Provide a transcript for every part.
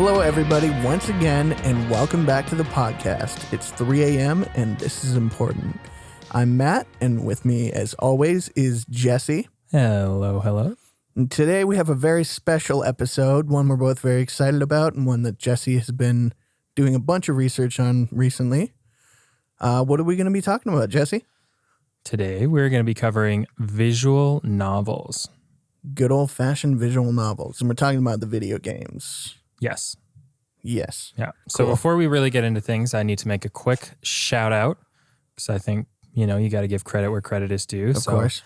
Hello, everybody, once again, and welcome back to the podcast. It's 3 a.m., and this is important. I'm Matt, and with me, as always, is Jessy. Hello, hello. And today we have a very special episode, one we're both very excited about, and one that Jessy has been doing a bunch of research on recently. What are we going to be talking about, Jessy? Today we're going to be covering visual novels. Good old-fashioned visual novels, and we're talking about the video games. Yes. Yes. Yeah. So before we really get into things, I need to make a quick shout out because I think, you got to give credit where credit is due. Of course.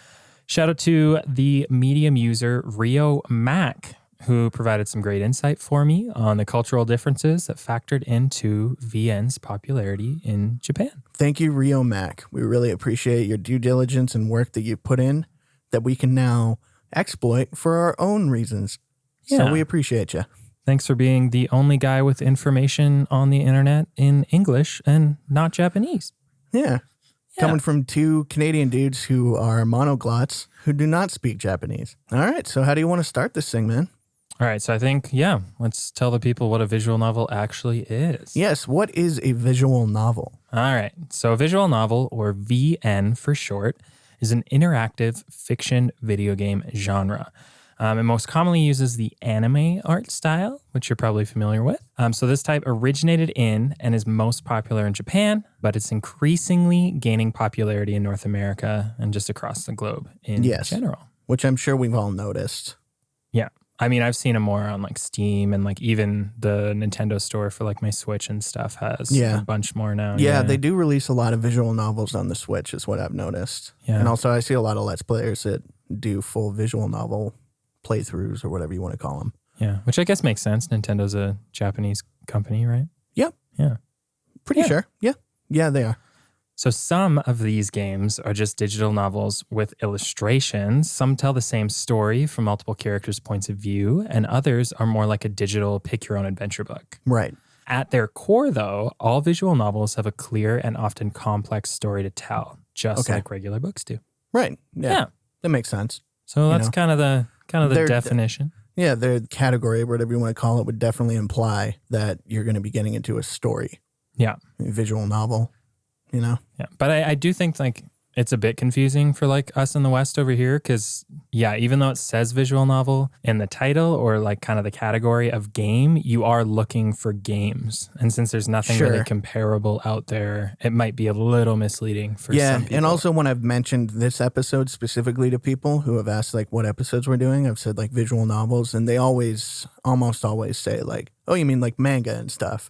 Shout out to the Medium user Rio Mac, who provided some great insight for me on the cultural differences that factored into VN's popularity in Japan. Thank you, Rio Mac. We really appreciate your due diligence and work that you put in that we can now exploit for our own reasons. So we appreciate you. Thanks for being the only guy with information on the internet in English and not Japanese. Yeah. Coming from two Canadian dudes who are monoglots who do not speak Japanese. All right. So how do you want to start this thing, man? All right. So I think, let's tell the people what a visual novel actually is. Yes. What is a visual novel? All right. So a visual novel, or VN for short, is an interactive fiction video game genre. It most commonly uses the anime art style, which you're probably familiar with. So this type originated in and is most popular in Japan, but it's increasingly gaining popularity in North America and just across the globe in general. Which I'm sure we've all noticed. Yeah. I mean, I've seen them more on like Steam and like even the Nintendo store for like my Switch and stuff has a bunch more now. Yeah, they do release a lot of visual novels on the Switch is what I've noticed. Yeah. And also I see a lot of Let's Players that do full visual novel playthroughs or whatever you want to call them. Yeah, which I guess makes sense. Nintendo's a Japanese company, right? Yep. Yeah. Pretty sure. Yeah. Yeah, they are. So some of these games are just digital novels with illustrations. Some tell the same story from multiple characters' points of view, and others are more like a digital pick-your-own-adventure book. Right. At their core, though, all visual novels have a clear and often complex story to tell, just like regular books do. Right. Yeah. That makes sense. So that's kind of the definition. Their category, or whatever you want to call it, would definitely imply that you're going to be getting into a story. Yeah. A visual novel, Yeah. But I do think like it's a bit confusing for like us in the West over here because, even though it says visual novel in the title or like kind of the category of game, you are looking for games. And since there's nothing really comparable out there, it might be a little misleading for some people. And also when I've mentioned this episode specifically to people who have asked like what episodes we're doing, I've said like visual novels, and they almost always say like, oh, you mean like manga and stuff.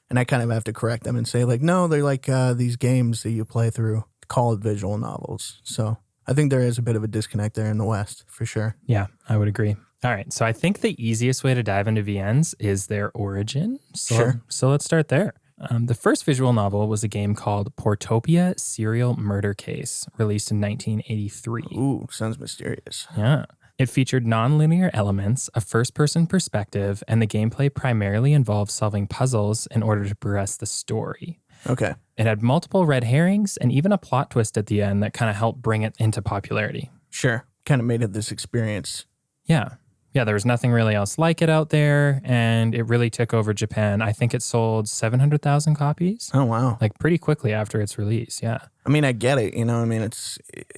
And I kind of have to correct them and say like, no, they're like these games that you play through called visual novels. So I think there is a bit of a disconnect there in the West for sure. Yeah, I would agree. All right. So I think the easiest way to dive into VNs is their origin. So let's start there. The first visual novel was a game called Portopia Serial Murder Case, released in 1983. Ooh, sounds mysterious. Yeah. It featured nonlinear elements, a first-person perspective, and the gameplay primarily involved solving puzzles in order to progress the story. Okay. It had multiple red herrings and even a plot twist at the end that kind of helped bring it into popularity. Sure. Kind of made it this experience. Yeah. Yeah, there was nothing really else like it out there, and it really took over Japan. I think it sold 700,000 copies. Oh, wow. Like pretty quickly after its release, yeah. I mean, I get it,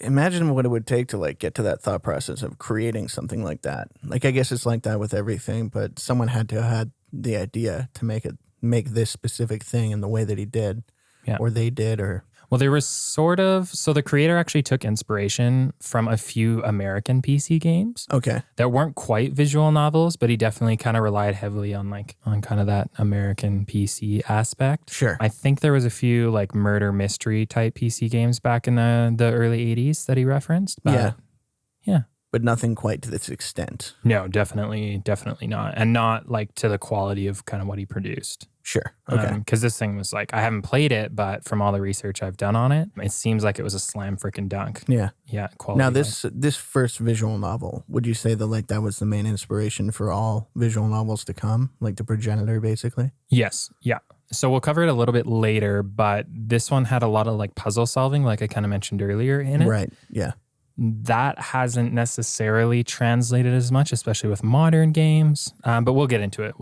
imagine what it would take to like get to that thought process of creating something like that. Like, I guess it's like that with everything, but someone had to have had the idea to make this specific thing in the way that he did, or they did, or... Well, there was so the creator actually took inspiration from a few American PC games. Okay. That weren't quite visual novels, but he definitely kind of relied heavily on kind of that American PC aspect. Sure. I think there was a few like murder mystery type PC games back in the early 80s that he referenced. But yeah. But nothing quite to this extent. No, definitely not. And not like to the quality of kind of what he produced. Sure. Okay. Because this thing was like, I haven't played it, but from all the research I've done on it, it seems like it was a slam freaking dunk. Yeah. Yeah. Quality. Now, this first visual novel, would you say that was the main inspiration for all visual novels to come? Like the progenitor, basically? Yes. Yeah. So we'll cover it a little bit later, but this one had a lot of like puzzle solving, like I kind of mentioned earlier in it. Right. Yeah. that hasn't necessarily translated as much, especially with modern games. But we'll get into it.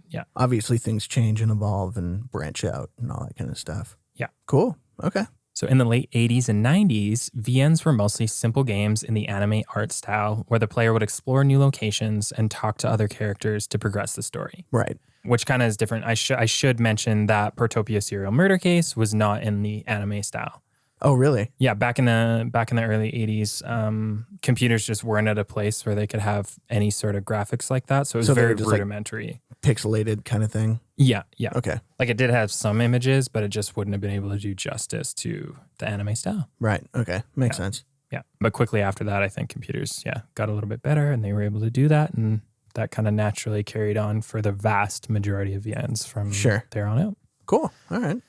Yeah. Obviously, things change and evolve and branch out and all that kind of stuff. Yeah. Cool. Okay. So in the late 80s and 90s, VNs were mostly simple games in the anime art style where the player would explore new locations and talk to other characters to progress the story. Right. Which kind of is different. I should mention that Portopia Serial Murder Case was not in the anime style. Oh, really? Yeah, back in the early 80s, computers just weren't at a place where they could have any sort of graphics like that. So it was very rudimentary. Pixelated kind of thing? Yeah. Okay. Like it did have some images, but it just wouldn't have been able to do justice to the anime style. Right. Okay. Makes sense. Yeah. But quickly after that, I think computers, got a little bit better and they were able to do that. And that kind of naturally carried on for the vast majority of VNs from there on out. Cool. All right.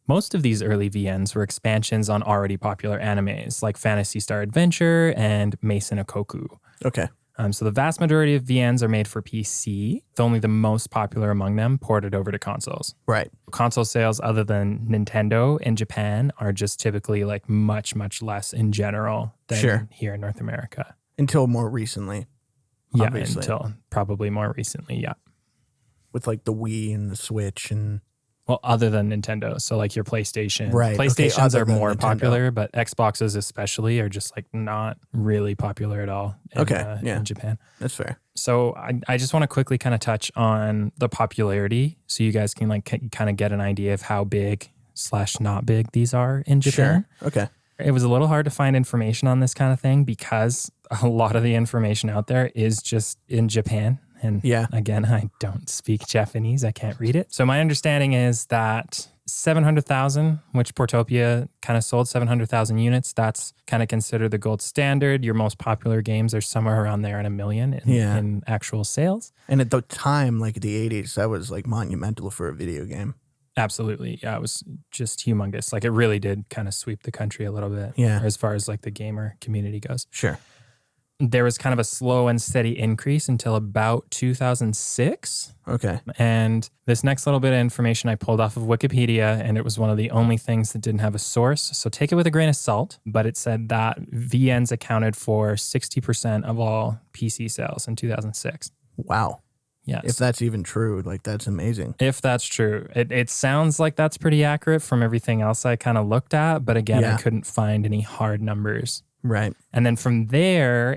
Most of these early VNs were expansions on already popular animes like Phantasy Star Adventure and Mason Ikoku. Okay. So the vast majority of VNs are made for PC, with only the most popular among them ported over to consoles. Right. Console sales other than Nintendo in Japan are just typically like much, much less in general than here in North America. Until more recently. Yeah, obviously. until probably more recently, yeah. With like the Wii and the Switch and... Well, other than Nintendo. So like your PlayStation. Right. PlayStations are more Nintendo. popular, but Xboxes especially are just like not really popular at all in Japan. That's fair. So I just want to quickly kind of touch on the popularity so you guys can like kind of get an idea of how big / not big these are in Japan. Sure. Okay. It was a little hard to find information on this kind of thing because a lot of the information out there is just in Japan. And again, I don't speak Japanese. I can't read it. So my understanding is that 700,000, which Portopia kind of sold 700,000 units, that's kind of considered the gold standard. Your most popular games are somewhere around there in 1 million in actual sales. And at the time, like the 80s, that was like monumental for a video game. Absolutely. Yeah, it was just humongous. Like it really did kind of sweep the country a little bit as far as like the gamer community goes. Sure. There was kind of a slow and steady increase until about 2006. Okay. And this next little bit of information I pulled off of Wikipedia, and it was one of the only things that didn't have a source. So take it with a grain of salt. But it said that VNs accounted for 60% of all PC sales in 2006. Wow. Yes. If that's even true, like that's amazing. If that's true. It sounds like that's pretty accurate from everything else I kind of looked at. But again, I couldn't find any hard numbers. Right. And then from there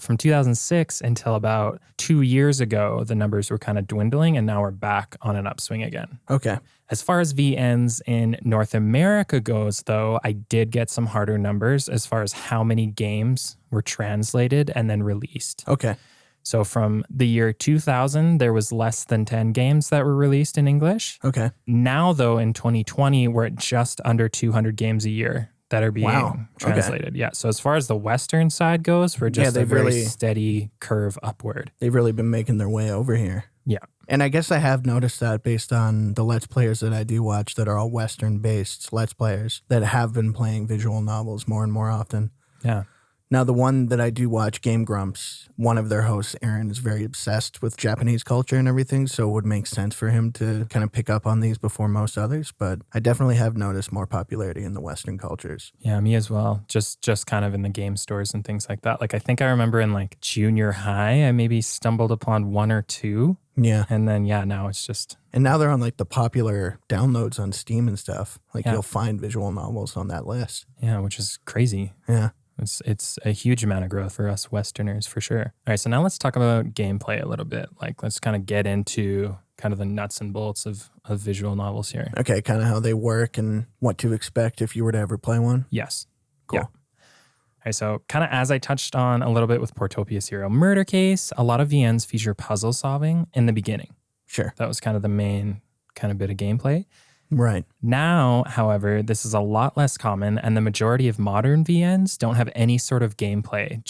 from 2006 until about 2 years ago, the numbers were kind of dwindling and now we're back on an upswing again. Okay. As far as VNs in North America goes, though, I did get some harder numbers as far as how many games were translated and then released. Okay. So from the year 2000, there was less than 10 games that were released in English. Okay. Now, though, in 2020, we're at just under 200 games a year that are being translated. Okay. Yeah. So as far as the Western side goes, we're just a very steady curve upward. They've really been making their way over here. Yeah. And I guess I have noticed that based on the Let's Players that I do watch that are all Western-based Let's Players that have been playing visual novels more and more often. Yeah. Now, the one that I do watch, Game Grumps, one of their hosts, Aaron, is very obsessed with Japanese culture and everything, so it would make sense for him to kind of pick up on these before most others. But I definitely have noticed more popularity in the Western cultures. Yeah, me as well. Just kind of in the game stores and things like that. Like, I think I remember in like junior high, I maybe stumbled upon one or two. Yeah. And then, now it's just... And now they're on like the popular downloads on Steam and stuff. Like you'll find visual novels on that list. Yeah, which is crazy. Yeah. It's a huge amount of growth for us Westerners for sure. All right, so now let's talk about gameplay a little bit. Like let's kind of get into kind of the nuts and bolts of visual novels here. Okay, kind of how they work and what to expect if you were to ever play one. Yes. Cool. Yeah. All right, so kind of as I touched on a little bit with Portopia Serial Murder Case, a lot of VNs feature puzzle solving in the beginning. Sure. That was kind of the main kind of bit of gameplay. Right. Now, however, this is a lot less common, and the majority of modern VNs don't have any sort of gameplay.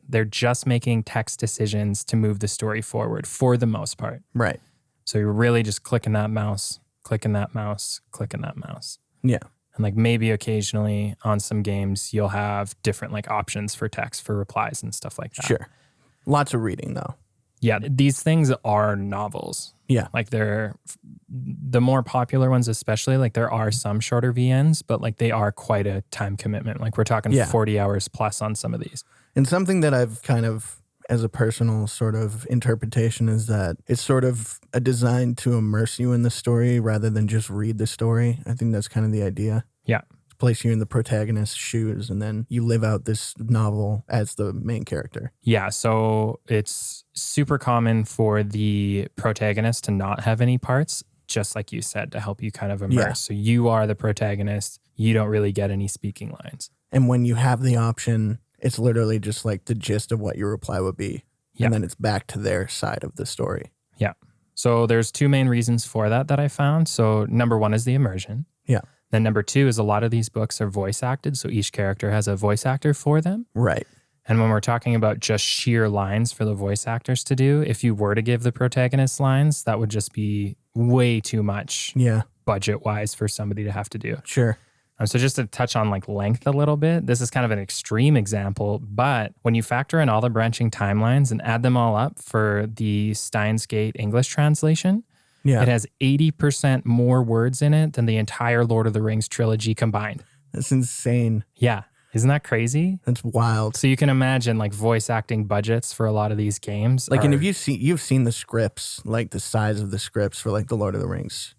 They're just making text decisions to move the story forward for the most part. Right. So you're really just clicking that mouse, clicking that mouse, clicking that mouse. Yeah. And like maybe occasionally on some games, you'll have different like options for text, for replies and stuff like that. Sure. Lots of reading though. Yeah, these things are novels. Yeah. Like the more popular ones, especially, like there are some shorter VNs, but like they are quite a time commitment. Like we're talking 40 hours plus on some of these. And something that I've kind of, as a personal sort of interpretation, is that it's sort of a design to immerse you in the story rather than just read the story. I think that's kind of the idea. Yeah. Place you in the protagonist's shoes, and then you live out this novel as the main character. Yeah, so it's super common for the protagonist to not have any parts, just like you said, to help you kind of immerse. Yeah. So you are the protagonist. You don't really get any speaking lines. And when you have the option, it's literally just like the gist of what your reply would be. Yeah. And then it's back to their side of the story. Yeah. So there's two main reasons for that I found. So number one is the immersion. Yeah. Then number two is a lot of these books are voice acted. So each character has a voice actor for them. Right. And when we're talking about just sheer lines for the voice actors to do, if you were to give the protagonist lines, that would just be way too much budget-wise for somebody to have to do. Sure. So just to touch on like length a little bit, this is kind of an extreme example, but when you factor in all the branching timelines and add them all up for the Steins Gate English translation, it has 80% more words in it than the entire Lord of the Rings trilogy combined. That's insane. Yeah. Isn't that crazy? That's wild. So you can imagine like voice acting budgets for a lot of these games. Like, and if you've seen the scripts, like the size of the scripts for like the Lord of the Rings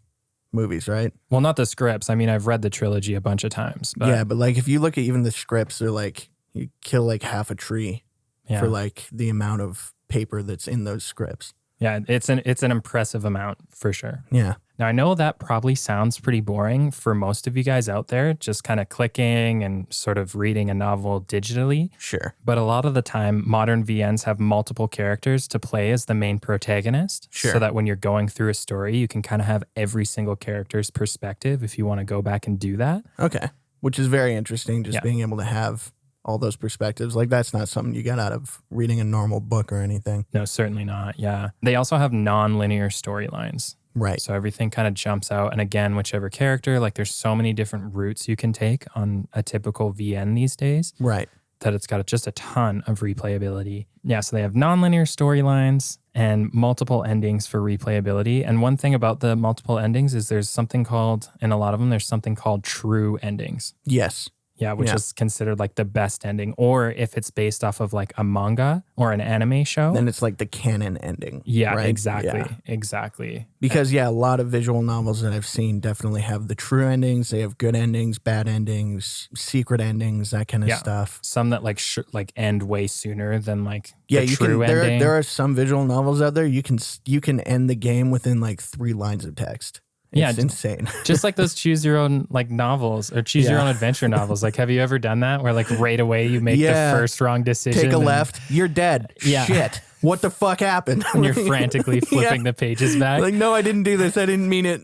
movies, right? Well, not the scripts. I mean, I've read the trilogy a bunch of times. But yeah, but like if you look at even the scripts, they're like, you kill like half a tree for like the amount of paper that's in those scripts. Yeah, it's an impressive amount for sure. Yeah. Now, I know that probably sounds pretty boring for most of you guys out there, just kind of clicking and sort of reading a novel digitally. Sure. But a lot of the time, modern VNs have multiple characters to play as the main protagonist. Sure. So that when you're going through a story, you can kind of have every single character's perspective if you want to go back and do that. Okay. Which is very interesting, just being able to have all those perspectives. Like that's not something you get out of reading a normal book or anything. No, certainly not. Yeah. They also have non-linear storylines. Right. So everything kind of jumps out. And again, whichever character, like there's so many different routes you can take on a typical VN these days. Right. That it's got just a ton of replayability. Yeah, so they have non-linear storylines and multiple endings for replayability. And one thing about the multiple endings is there's something called, in a lot of them, there's something called true endings. Yes. Yeah, which is considered like the best ending. Or if it's based off of like a manga or an anime show. Then it's like the canon ending. Yeah, right? exactly. Yeah. Exactly. Because a lot of visual novels that I've seen definitely have the true endings. They have good endings, bad endings, secret endings, that kind of stuff. Some that like end way sooner than like the the true ending. There are some visual novels out there you can end the game within like 3 lines of text. It's insane. Just like those choose your own like novels or choose your own adventure novels. Like, have you ever done that where like right away you make the first wrong decision? Take a left, you're dead. Yeah. Shit. What the fuck happened? And you're frantically flipping the pages back. Like, no, I didn't do this. I didn't mean it.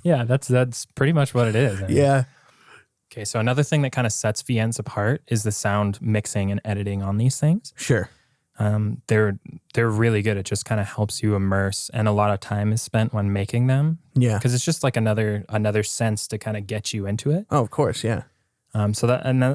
Yeah, that's pretty much what it is. I mean. Yeah. Okay, so another thing that kind of sets VNs apart is the sound mixing and editing on these things. Sure. They're really good. It just kind of helps you immerse, and a lot of time is spent when making them. Yeah, because it's just like another sense to kind of get you into it. Oh, of course, yeah. So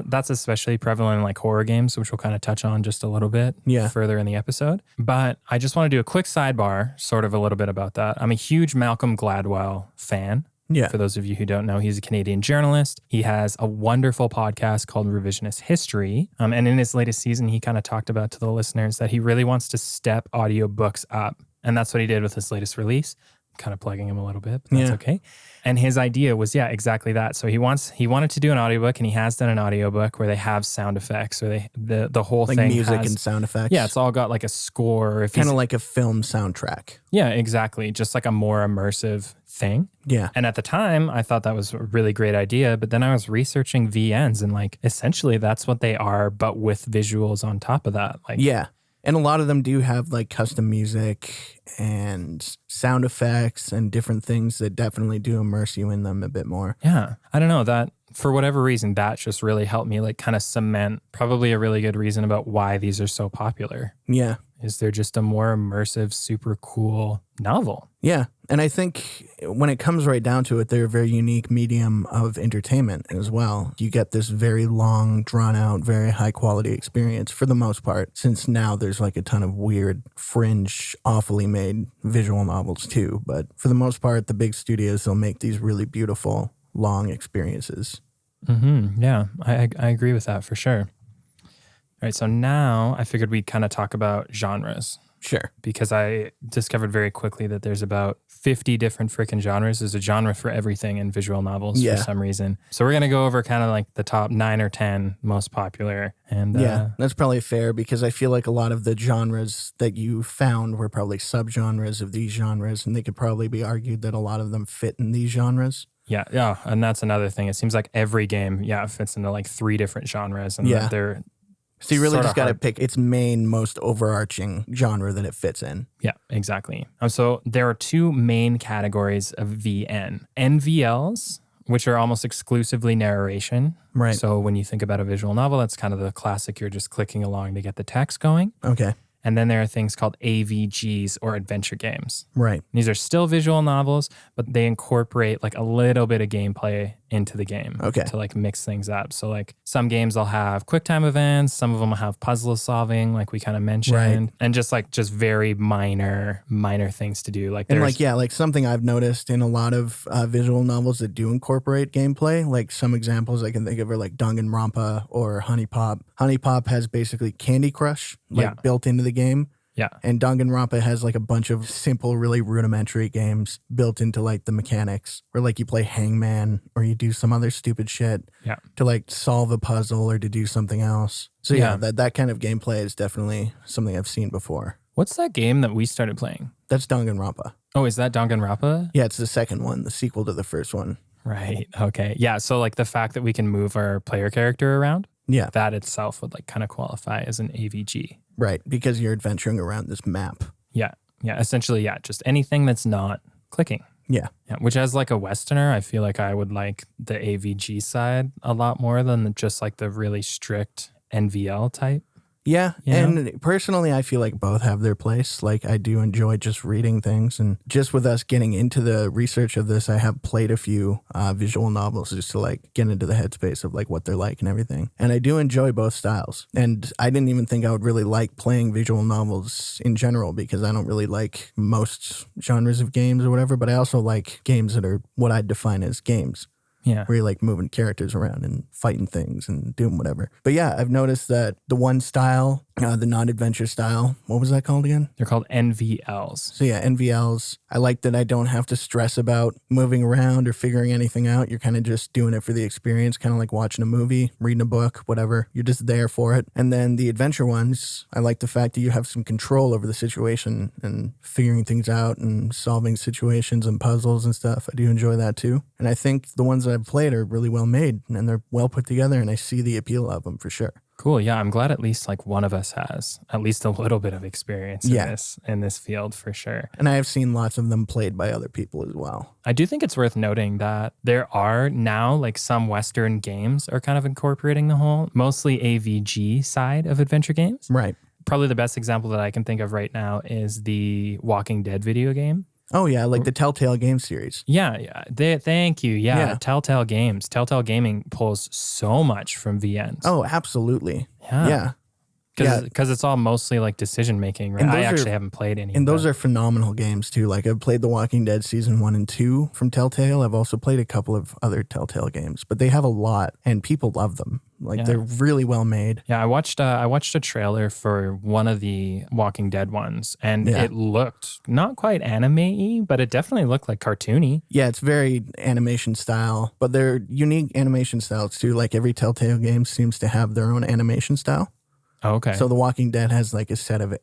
that's especially prevalent in like horror games, which we'll kind of touch on just a little bit further in the episode. But I just want to do a quick sidebar, sort of a little bit about that. I'm a huge Malcolm Gladwell fan. Yeah. For those of you who don't know, he's a Canadian journalist. He has a wonderful podcast called Revisionist History. And in his latest season, he kind of talked about to the listeners that he really wants to step audiobooks up. And that's what he did with his latest release. I'm kind of plugging him a little bit, but that's okay. And his idea was, exactly that. So he wanted to do an audiobook, and he has done an audiobook where they have sound effects, or the whole like thing music has, and sound effects. Yeah, it's all got like a score. Kind of like a film soundtrack. Yeah, exactly. Just like a more immersive thing. Yeah. And at the time, I thought that was a really great idea. But then I was researching VNs, and like essentially that's what they are, but with visuals on top of that. Like, yeah. And a lot of them do have like custom music and sound effects and different things that definitely do immerse you in them a bit more. Yeah. I don't know, that for whatever reason, that just really helped me like kind of cement probably a really good reason about why these are so popular. Yeah. is they're just a more immersive, super cool novel. Yeah. And I think when it comes right down to it, they're a very unique medium of entertainment as well. You get this very long, drawn out, very high quality experience for the most part, since now there's like a ton of weird, fringe, awfully made visual novels too. But for the most part, the big studios, they'll make these really beautiful, long experiences. Yeah, I agree with that for sure. All right, so now I figured we'd kind of talk about genres. Sure. Because I discovered very quickly that there's about 50 different freaking genres. There's a genre for everything in visual novels for some reason. So we're going to go over kind of like the top 9 or 10 most popular. And yeah, that's probably fair because I feel like a lot of the genres that you found were probably subgenres of these genres, and they could probably be argued that a lot of them fit in these genres. Yeah. And that's another thing. It seems like every game, fits into like 3 different genres. And they're so you really just got to pick its main, most overarching genre that it fits in. Yeah, exactly. So there are 2 main categories of VN. NVLs, which are almost exclusively narration. Right. So when you think about a visual novel, that's kind of the classic. You're just clicking along to get the text going. Okay. And then there are things called AVGs or adventure games. Right. These are still visual novels, but they incorporate like a little bit of gameplay into the game to like mix things up. So like some games will have quick time events, some of them will have puzzle solving, like we kind of mentioned, and just very minor things to do. Like like something I've noticed in a lot of visual novels that do incorporate gameplay. Like some examples I can think of are like Dunganrompa or Honey Pop. Honey Pop has basically Candy Crush built into the game. Yeah. And Dunganrompa has like a bunch of simple, really rudimentary games built into like the mechanics where like you play Hangman or you do some other stupid shit to like solve a puzzle or to do something else. So that kind of gameplay is definitely something I've seen before. What's that game that we started playing? That's Dunganrompa. Oh, is that Dunganrompa? Yeah, it's the second one, the sequel to the first one. Right. Okay. Yeah. So like the fact that we can move our player character around, that itself would like kind of qualify as an AVG. Right, because you're adventuring around this map. Yeah. Essentially, just anything that's not clicking. Yeah. Which as like a Westerner, I feel like I would like the AVG side a lot more than just like the really strict NVL type. Yeah, and personally, I feel like both have their place. Like, I do enjoy just reading things. And just with us getting into the research of this, I have played a few visual novels just to, like, get into the headspace of, like, what they're like and everything. And I do enjoy both styles. And I didn't even think I would really like playing visual novels in general because I don't really like most genres of games or whatever. But I also like games that are what I'd define as games. Yeah. Where you're like moving characters around and fighting things and doing whatever. But yeah, I've noticed that the one style, the non-adventure style, what was that called again? They're called NVLs. So yeah, NVLs. I like that I don't have to stress about moving around or figuring anything out. You're kind of just doing it for the experience, kind of like watching a movie, reading a book, whatever. You're just there for it. And then the adventure ones, I like the fact that you have some control over the situation and figuring things out and solving situations and puzzles and stuff. I do enjoy that too. And I think the ones that I've played are really well made and they're well put together and I see the appeal of them for sure. Cool. Yeah, I'm glad at least like one of us has at least a little bit of experience in this field for sure. And I have seen lots of them played by other people as well. I do think it's worth noting that there are now like some Western games are kind of incorporating the whole mostly AVG side of adventure games. Right. Probably the best example that I can think of right now is the Walking Dead video game. Oh, yeah, like the Telltale game series. Yeah. Thank you. Yeah, Telltale Games. Telltale Gaming pulls so much from VNs. Oh, absolutely. Yeah. Because it's all mostly like decision making, right? I actually haven't played any. And those are phenomenal games too. Like I've played The Walking Dead season 1 and 2 from Telltale. I've also played a couple of other Telltale games, but they have a lot and people love them. Like they're really well made. Yeah, I watched a trailer for one of the Walking Dead ones, and it looked not quite anime-y, but it definitely looked like cartoony. Yeah, it's very animation style, but they're unique animation styles too. Like every Telltale game seems to have their own animation style. Oh, okay. So The Walking Dead has like a set of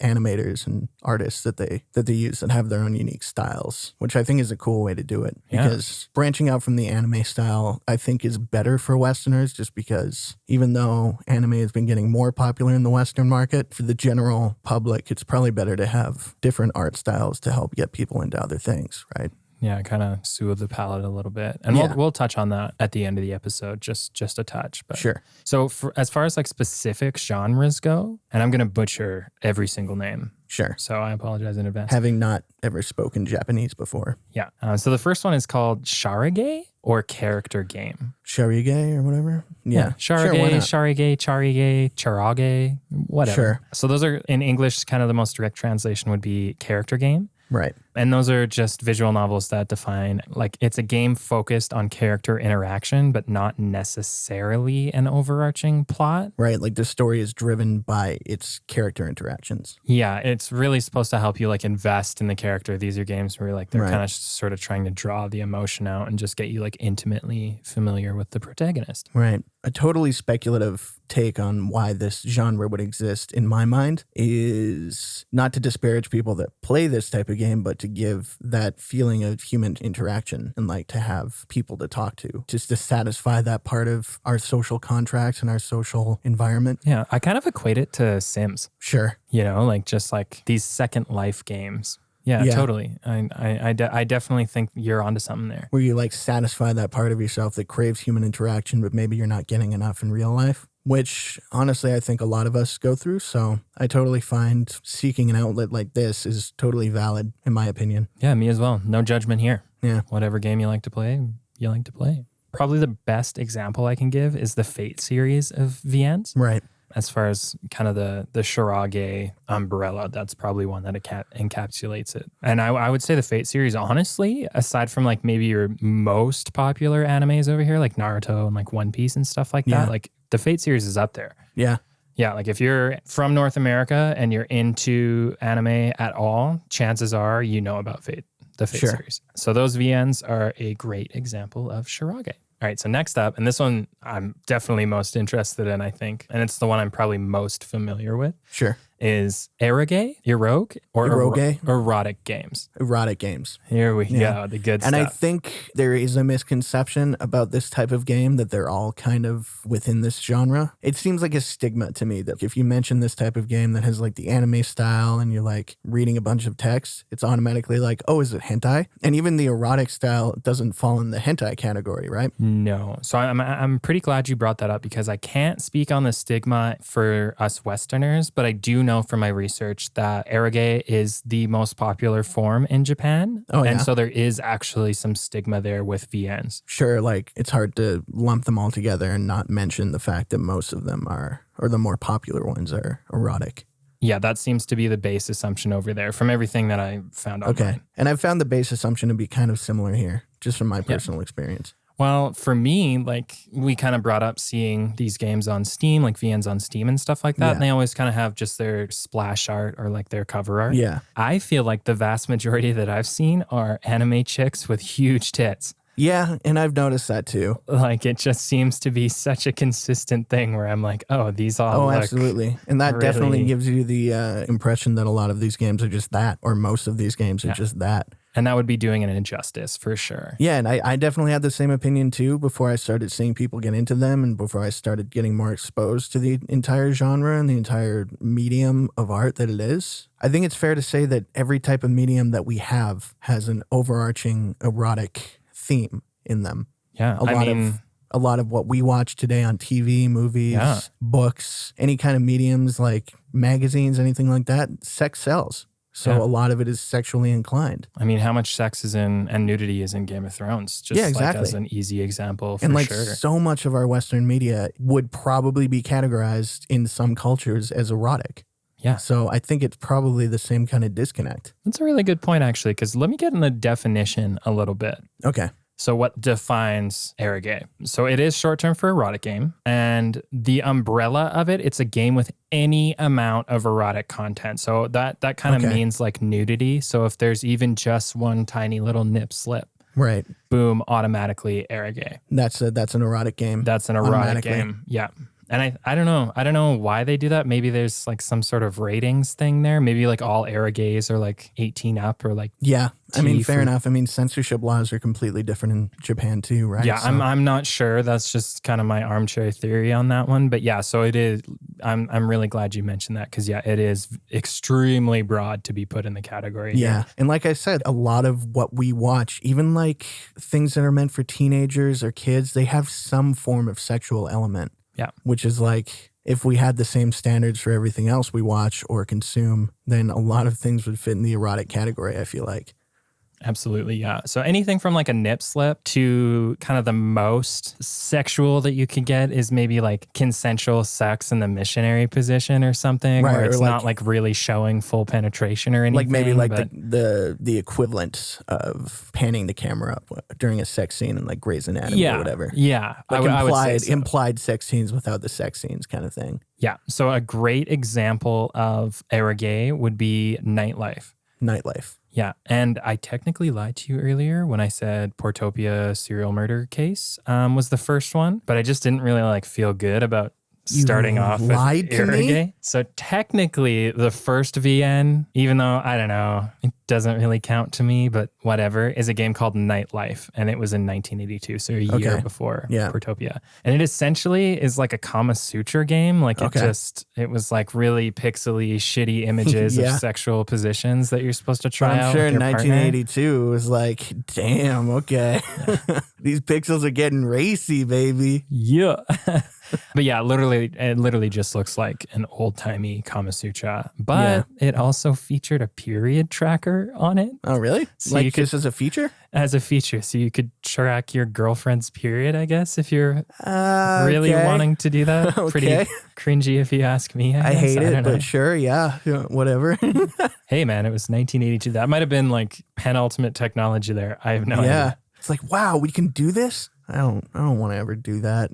animators and artists that they use that have their own unique styles, which I think is a cool way to do it. Because branching out from the anime style, I think is better for Westerners just because even though anime has been getting more popular in the Western market, for the general public, it's probably better to have different art styles to help get people into other things, right? Yeah, kind of soothe the palate a little bit. And Yeah. we'll touch on that at the end of the episode, just a touch. But Sure. So as far as like specific genres go, and I'm going to butcher every single name. Sure. So I apologize in advance. Having not ever spoken Japanese before. Yeah. So the first one is called Sharige or character game. Sharige or whatever? Yeah. Sharige, why not? Sharige, Charige, Charage, whatever. Sure. So those are, in English, kind of the most direct translation would be character game. Right. And those are just visual novels that define, like, it's a game focused on character interaction, but not necessarily an overarching plot. Right. Like the story is driven by its character interactions. Yeah, it's really supposed to help you like invest in the character. These are games where like they're Right. kind of sort of trying to draw the emotion out and just get you like intimately familiar with the protagonist. Right. A totally speculative take on why this genre would exist in my mind is not to disparage people that play this type of game, but to give that feeling of human interaction and like to have people to talk to, just to satisfy that part of our social contracts and our social environment. Yeah, I kind of equate it to Sims, Sure. you know, like just like these Second Life games. Yeah, Yeah. totally. I definitely think you're onto something there. Where you like satisfy that part of yourself that craves human interaction, but maybe you're not getting enough in real life, which honestly, I think a lot of us go through. So I totally find seeking an outlet like this is totally valid, in my opinion. Yeah, me as well. No judgment here. Yeah. Whatever game you like to play, you like to play. Probably the best example I can give is the Fate series of VNs. Right. As far as kind of the Sharage umbrella, that's probably one that encapsulates it. And I would say the Fate series, honestly, aside from like maybe your most popular animes over here, like Naruto and like One Piece and stuff like Yeah. that, like the Fate series is up there. Yeah. Yeah, like if you're from North America and you're into anime at all, chances are you know about Fate, the Fate Sure. series. So those VNs are a great example of Sharage. All right, so next up, and this one I'm definitely most interested in, I think, and it's the one I'm probably most familiar with, Sure. is eroge or Eroge? erotic games. Erotic games. Here we Yeah. go, the good And I stuff. think there is a misconception about this type of game that they're all kind of within this genre. It seems like a stigma to me that if you mention this type of game that has like the anime style and you're like reading a bunch of text, it's automatically like, oh, is it hentai? And even the erotic style doesn't fall in the hentai category, right? No. So I'm pretty glad you brought that up because I can't speak on the stigma for us Westerners, but I do know from my research that eroge is the most popular form in Japan. Oh, yeah. And so there is actually some stigma there with VNs. Sure, like it's hard to lump them all together and not mention the fact that most of them are, or the more popular ones are erotic. Yeah, that seems to be the base assumption over there from everything that I found online. Okay. And I've found the base assumption to be kind of similar here, just from my personal experience. Well, for me, like we kind of brought up seeing these games on Steam, like VNs on Steam and stuff like that. Yeah. And they always kind of have just their splash art or like their cover art. Yeah. I feel like the vast majority that I've seen are anime chicks with huge tits. Yeah, and I've noticed that too. Like it just seems to be such a consistent thing where I'm like, oh, these all look Absolutely. And that definitely really- gives you the impression that a lot of these games are just that, or most of these games are just that. And that would be doing an injustice for sure. Yeah, and I definitely had the same opinion too before I started seeing people get into them and before I started getting more exposed to the entire genre and the entire medium of art that it is. I think it's fair to say that every type of medium that we have has an overarching erotic theme in them. Yeah. A lot of what we watch today on TV, movies, Yeah. books, any kind of mediums like magazines, anything like that, sex sells. So Yeah. a lot of it is sexually inclined. I mean, how much sex is in and nudity is in Game of Thrones? Just Yeah, exactly. like as an easy example for And like sure. so much of our Western media would probably be categorized in some cultures as erotic. Yeah. So I think it's probably the same kind of disconnect. That's a really good point, actually, because let me get in the definition a little bit. Okay. So what defines eroge? So it is short term for erotic game. And the umbrella of it, it's a game with any amount of erotic content. So that kind of Okay. means like nudity. So if there's even just one tiny little nip slip, Right. boom, automatically eroge. That's an erotic game. That's an erotic Automatically. game. Yeah. And I don't know. I don't know why they do that. Maybe there's like some sort of ratings thing there. Maybe like all erogays are like 18 up or like Yeah. I mean, fair for- enough. I mean, censorship laws are completely different in Japan too, right? Yeah, So- I'm not sure. That's just kind of my armchair theory on that one. But yeah, so it is. I'm really glad you mentioned that because yeah, it is extremely broad to be put in the category. Yeah. Here. And like I said, a lot of what we watch, even like things that are meant for teenagers or kids, they have some form of sexual element. Yeah. Which is like, if we had the same standards for everything else we watch or consume, then a lot of things would fit in the erotic category, I feel like. Absolutely, yeah. So anything from like a nip slip to kind of the most sexual that you could get is maybe like consensual sex in the missionary position or something, Right, where it's or like- not like really showing full penetration or anything. Like maybe like but the equivalent of panning the camera up during a sex scene in like Grey's Anatomy or whatever. Yeah, Like I would say so. implied sex scenes without the sex scenes kind of thing. Yeah. So a great example of eroge would be Nightlife. Nightlife. Yeah. And I technically lied to you earlier when I said Portopia serial murder case was the first one, but I just didn't really like feel good about starting off with lied to me? eroge. So technically the first VN, even though I don't know, it doesn't really count to me, but whatever, is a game called Nightlife. And it was in 1982. So a year Okay. before Yeah. Portopia. And it essentially is like a Kama Sutra game. Like Okay. it was like really pixely, shitty images Yeah. of sexual positions that you're supposed to try I'm out sure with in your partner. 1982 it was like, damn, okay. These pixels are getting racy, baby. Yeah. But yeah, it literally just looks like an old-timey Kama Sutra. But it also featured a period tracker on it Oh, really? So like you could- this as a feature? as a feature. So you could track your girlfriend's period, I guess, if you're really Okay. wanting to do that. Pretty Okay. cringy if you ask me. I guess. hate it, don't know. but sure, yeah, whatever. Hey man, it was 1982. That might have been like penultimate technology there. I have no yeah. idea. It's like, wow, we can do this? I don't want to ever do that.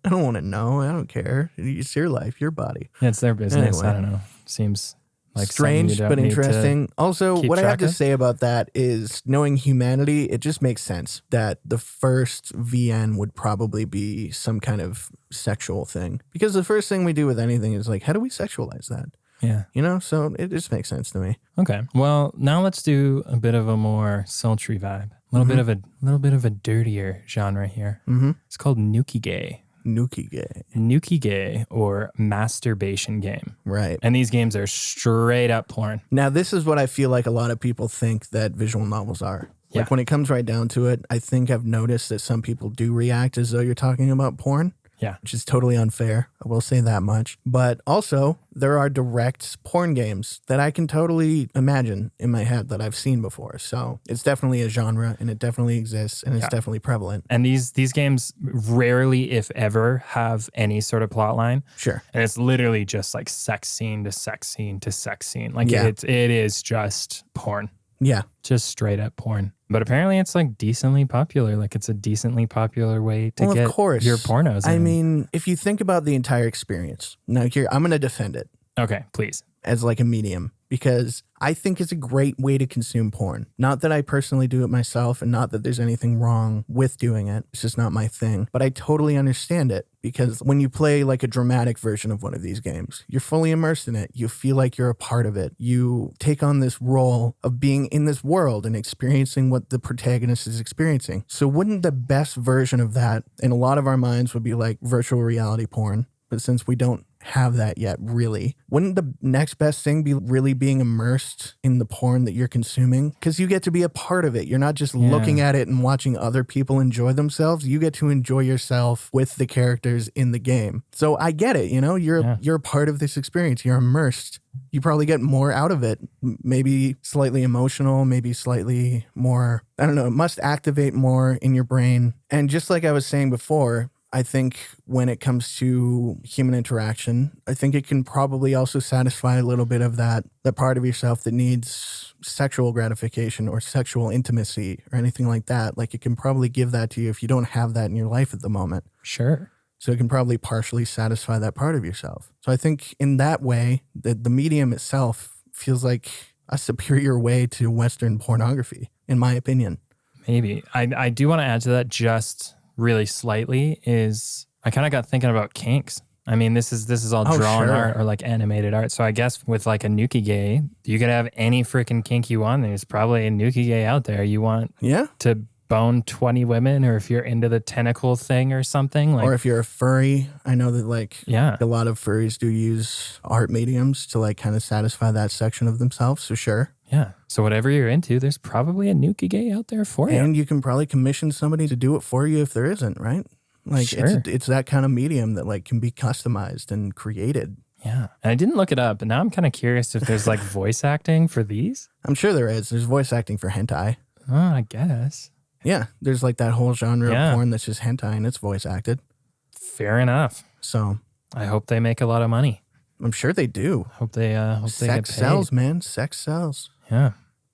I don't want to know. I don't care. It's your life, your body. Yeah, it's their business. Anyway. I don't know. Seems like something Strange you don't but need to- interesting. Also, keep what I have track to of. say about that is knowing humanity, it just makes sense that the first VN would probably be some kind of sexual thing. Because the first thing we do with anything is like, how do we sexualize that? Yeah. You know, so it just makes sense to me. Okay. Well, now let's do a bit of a more sultry vibe. A little bit of a dirtier genre here. Mm-hmm. It's called Nukige. Nukige. Nukige, or masturbation game. Right. And these games are straight up porn. Now, this is what I feel like a lot of people think that visual novels are. Like Yeah. when it comes right down to it, I think I've noticed that some people do react as though you're talking about porn. Yeah. Which is totally unfair. I will say that much. But also, there are direct porn games that I can totally imagine in my head that I've seen before. So it's definitely a genre and it definitely exists and it's definitely prevalent. And these games rarely, if ever, have any sort of plot line. Sure. And it's literally just like sex scene to sex scene to sex scene. Like Yeah. it is just porn. Yeah. Just straight up porn. But apparently it's like decently popular. Like it's a decently popular way to Well, get of course. your pornos I in. mean, if you think about the entire experience, now here, I'm going to defend it Okay, please. as like a medium because I think it's a great way to consume porn. Not that I personally do it myself and not that there's anything wrong with doing it. It's just not my thing. But I totally understand it because when you play like a dramatic version of one of these games, you're fully immersed in it. You feel like you're a part of it. You take on this role of being in this world and experiencing what the protagonist is experiencing. So wouldn't the best version of that in a lot of our minds would be like virtual reality porn? But since we don't have that yet, really, wouldn't the next best thing be really being immersed in the porn that you're consuming? Because you get to be a part of it. You're not just looking at it and watching other people enjoy themselves. You get to enjoy yourself with the characters in the game. So I get it. You know, you're a part of this experience. You're immersed. You probably get more out of it. Maybe slightly emotional, maybe slightly more, I don't know, it must activate more in your brain. And just like I was saying before, I think when it comes to human interaction, I think it can probably also satisfy a little bit of that part of yourself that needs sexual gratification or sexual intimacy or anything like that. Like it can probably give that to you if you don't have that in your life at the moment. Sure. So it can probably partially satisfy that part of yourself. So I think in that way, the medium itself feels like a superior way to Western pornography, in my opinion. Maybe. I do want to add to that just really slightly is I kind of got thinking about kinks. I mean, this is all drawn sure. art or like animated art. So I guess with like a Nukige, you could have any freaking kink you want. There's probably a Nukige out there. You want Yeah. to bone 20 women, or if you're into the tentacle thing or something. Like, Or if you're a furry, I know that like yeah. a lot of furries do use art mediums to like kind of satisfy that section of themselves. So sure. Yeah. So whatever you're into, there's probably a Nukige out there for you. And you can probably commission somebody to do it for you if there isn't, right? Like Sure. it's that kind of medium that like can be customized and created. Yeah. And I didn't look it up, but now I'm kind of curious if there's like voice acting for these. I'm sure there is. There's voice acting for hentai. Oh, I guess. Yeah, there's like that whole genre Yeah. of porn that's just hentai and it's voice acted. Fair enough. So I hope they make a lot of money. I'm sure they do. Hope they get Sex paid. sells, man. Sex sells. Yeah.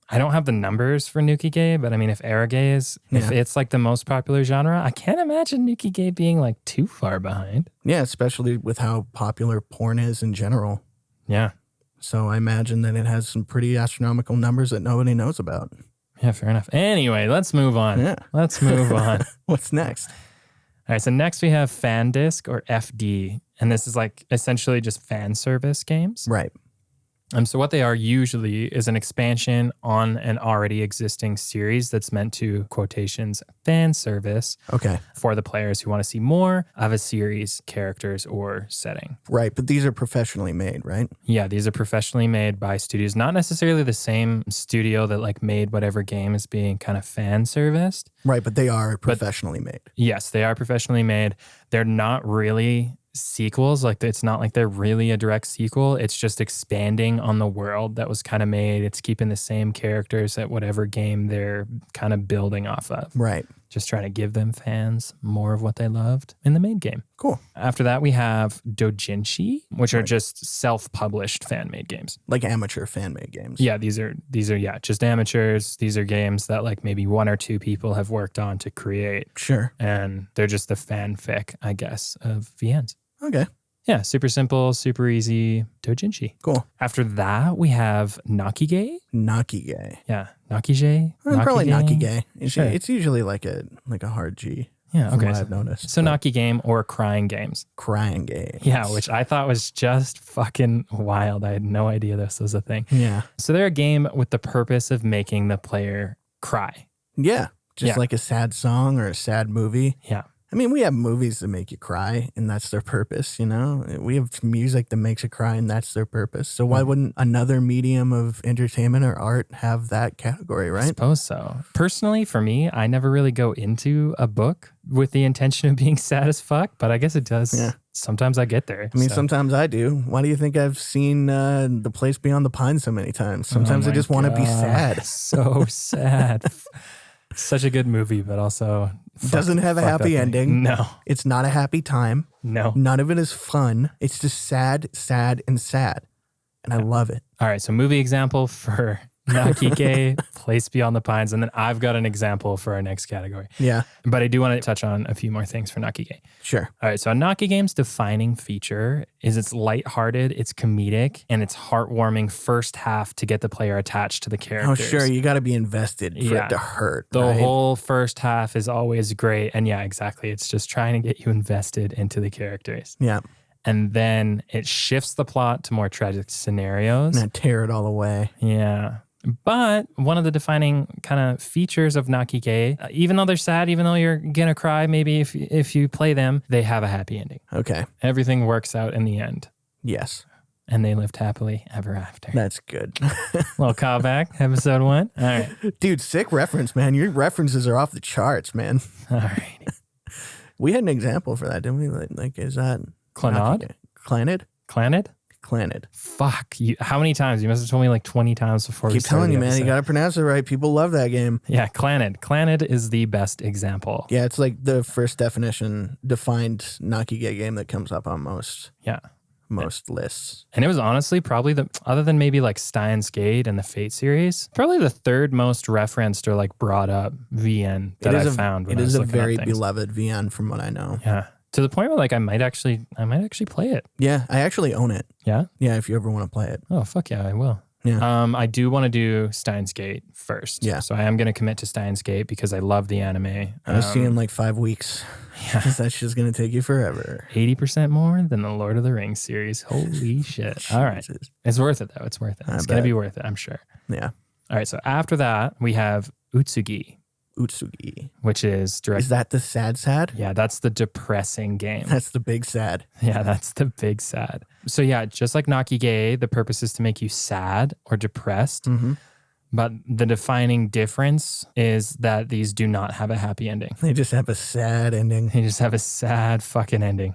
I don't have the numbers for Nukige, but I mean, if Arage is, if Yeah. it's like the most popular genre, I can't imagine Nukige being like too far behind. Yeah, especially with how popular porn is in general. Yeah. So I imagine that it has some pretty astronomical numbers that nobody knows about. Yeah, fair enough. Anyway, let's move on. Yeah. Let's move on. What's next? All right, so next we have Fan Disc or FD, and this is like essentially just fan service games. Right. So what they are usually is an expansion on an already existing series that's meant to, quotations, fan service Okay. for the players who want to see more of a series, characters, or setting. Right. But these are professionally made, right? Yeah, these are professionally made by studios, not necessarily the same studio that like made whatever game is being kind of fan serviced. Right. But they are professionally made. Yes, they are professionally made. They're not really sequels. Like it's not like they're really a direct sequel. It's just expanding on the world that was kind of made. It's keeping the same characters at whatever game they're kind of building off of. Right. Just trying to give them fans more of what they loved in the main game. Cool. After that, we have Dojinshi, which are just self-published fan-made games. Like amateur fan made games. Yeah, these are just amateurs. These are games that like maybe one or two people have worked on to create, Sure. and they're just the fanfic, I guess, of VNs. Okay. Yeah, super simple, super easy. Dojinshi. Cool. After that, we have Nakige. Nakige. Yeah, Nakige. Probably Nakige. Sure. It's usually like a hard G. Yeah, From okay. what I've noticed. So but Naki game or crying games. crying games. Yeah, which I thought was just fucking wild. I had no idea this was a thing. Yeah. So they're a game with the purpose of making the player cry. Yeah. Just Yeah. like a sad song or a sad movie. Yeah. I mean, we have movies that make you cry, and that's their purpose, you know? We have music that makes you cry, and that's their purpose. So why wouldn't another medium of entertainment or art have that category, I right? suppose so. Personally, for me, I never really go into a book with the intention of being sad as fuck, but I guess it does. Yeah. Sometimes I get there. I mean, so. sometimes I do. Why do you think I've seen The Place Beyond the Pines so many times? Sometimes Oh I my just want to be God. sad. So sad. Such a good movie, but also Doesn't have a fucked happy up ending. No, It's not a happy time. no. None of it is fun. It's just sad, sad, and sad. And I love it. All right, so movie example for Nakike, Place Beyond the Pines, and then I've got an example for our next category. Yeah, But I do want to touch on a few more things for Nakike. sure. All right, so a Naki game's defining feature is it's lighthearted, it's comedic, and it's heartwarming first half to get the player attached to the Oh, characters. sure. You got to be invested for Yeah. it to hurt. The right? whole first half is always great. And yeah, exactly. It's just trying to get you invested into the characters. Yeah. And then it shifts the plot to more tragic scenarios. And tear it all away. Yeah. But one of the defining kind of features of Nakike, even though they're sad, even though you're going to cry, maybe if you play them, they have a happy ending. Okay. Everything works out in the end. Yes. And they lived happily ever after. That's good. Little callback, episode 1. All right. Dude, sick reference, man. Your references are off the charts, man. All right. We had an example for that, didn't we? Like is that Clanod? Clanid? Clanid? Clanid. Fuck. How many times? You must have told me like 20 times before we Keep started telling you, the man. You episode. got to pronounce it right. People love that game. Yeah, Clanid. Clanid is the best example. Yeah, it's like the first defined Nakige game that comes up on most Yeah. lists. And it was honestly probably other than maybe like Steins Gate and the Fate series, probably the third most referenced or like brought up VN that I found. When It I was is a looking up very things. beloved VN from what I know. Yeah. To the point where like I might actually play it. Yeah, I actually own it. Yeah. Yeah, if you ever want to play it. Oh, fuck yeah, I will. Yeah. I do want to do Steins Gate first. Yeah. So I am going to commit to Steins Gate because I love the anime. I'll see you in like 5 weeks. Yeah. That's just going to take you forever. 80% more than the Lord of the Rings series. Holy shit. All right. Jesus. It's worth it, though. It's worth it. It's going to be worth it, I'm sure. Yeah. All right. So after that, we have Utsugi, which is direct. Is that the sad? Yeah, that's the depressing game. That's the big sad. Yeah, that's the big sad. So yeah, just like Nakige, the purpose is to make you sad or depressed. Mm-hmm. But the defining difference is that these do not have a happy ending. They just have a sad ending. They just have a sad fucking ending.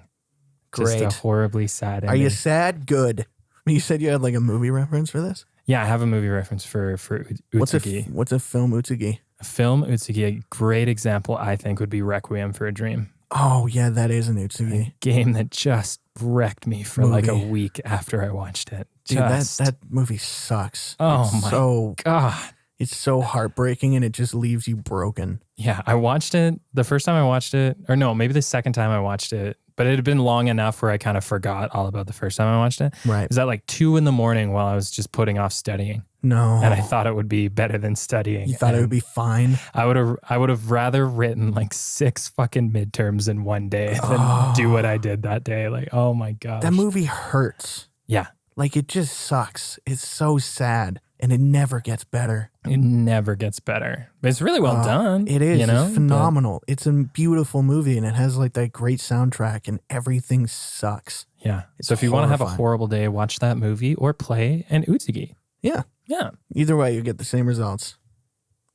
Great. Just a horribly sad ending. Are you sad? Good. You said you had like a movie reference for this? Yeah, I have a movie reference for Utsugi. What's a film Utsugi? A film Utsugi, a great example, I think, would be Requiem for a Dream. Oh, yeah, that is an Utsugi. A game that just wrecked me for like a week after I watched it. Dude, that movie sucks. Oh my God. It's so heartbreaking and it just leaves you broken. Yeah, I watched it the first time I watched it, or no, maybe the second time I watched it, but it had been long enough where I kind of forgot all about the first time I watched it. Right. It was at like 2 a.m. while I was just putting off studying. No. And I thought it would be better than studying. You thought it would be fine? I would have rather written like 6 fucking midterms in one day than do what I did that day. Like, oh my gosh. That movie hurts. Yeah. Like it just sucks. It's so sad and it never gets better. It never gets better. But it's really well done. It is. You know? It's phenomenal. It's a beautiful movie and it has like that great soundtrack and everything sucks. Yeah. So if you want to have a horrible day, watch that movie or play an Utsugi. Yeah. Yeah. Either way, you get the same results.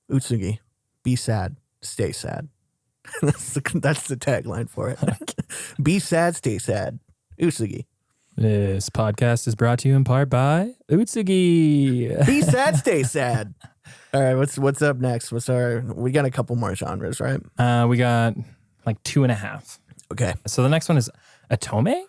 Utsugi. Be sad. Stay sad. That's the tagline for it. Be sad, stay sad. Utsugi. This podcast is brought to you in part by Utsugi. Be sad, stay sad. All right, what's up next? We got a couple more genres, right? We got like 2.5. Okay. So the next one is Atome?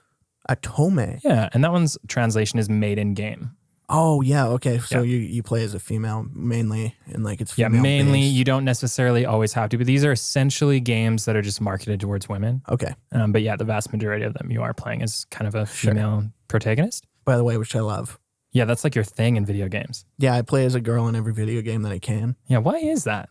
Atome? Yeah, and that one's translation is made in game. Oh, yeah, okay. So you play as a female mainly, and like it's female mainly. based. You don't necessarily always have to, but these are essentially games that are just marketed towards women. Okay. But yeah, the vast majority of them you are playing as kind of a female protagonist. By the way, which I love. Yeah, that's like your thing in video games. Yeah, I play as a girl in every video game that I can. Yeah, why is that?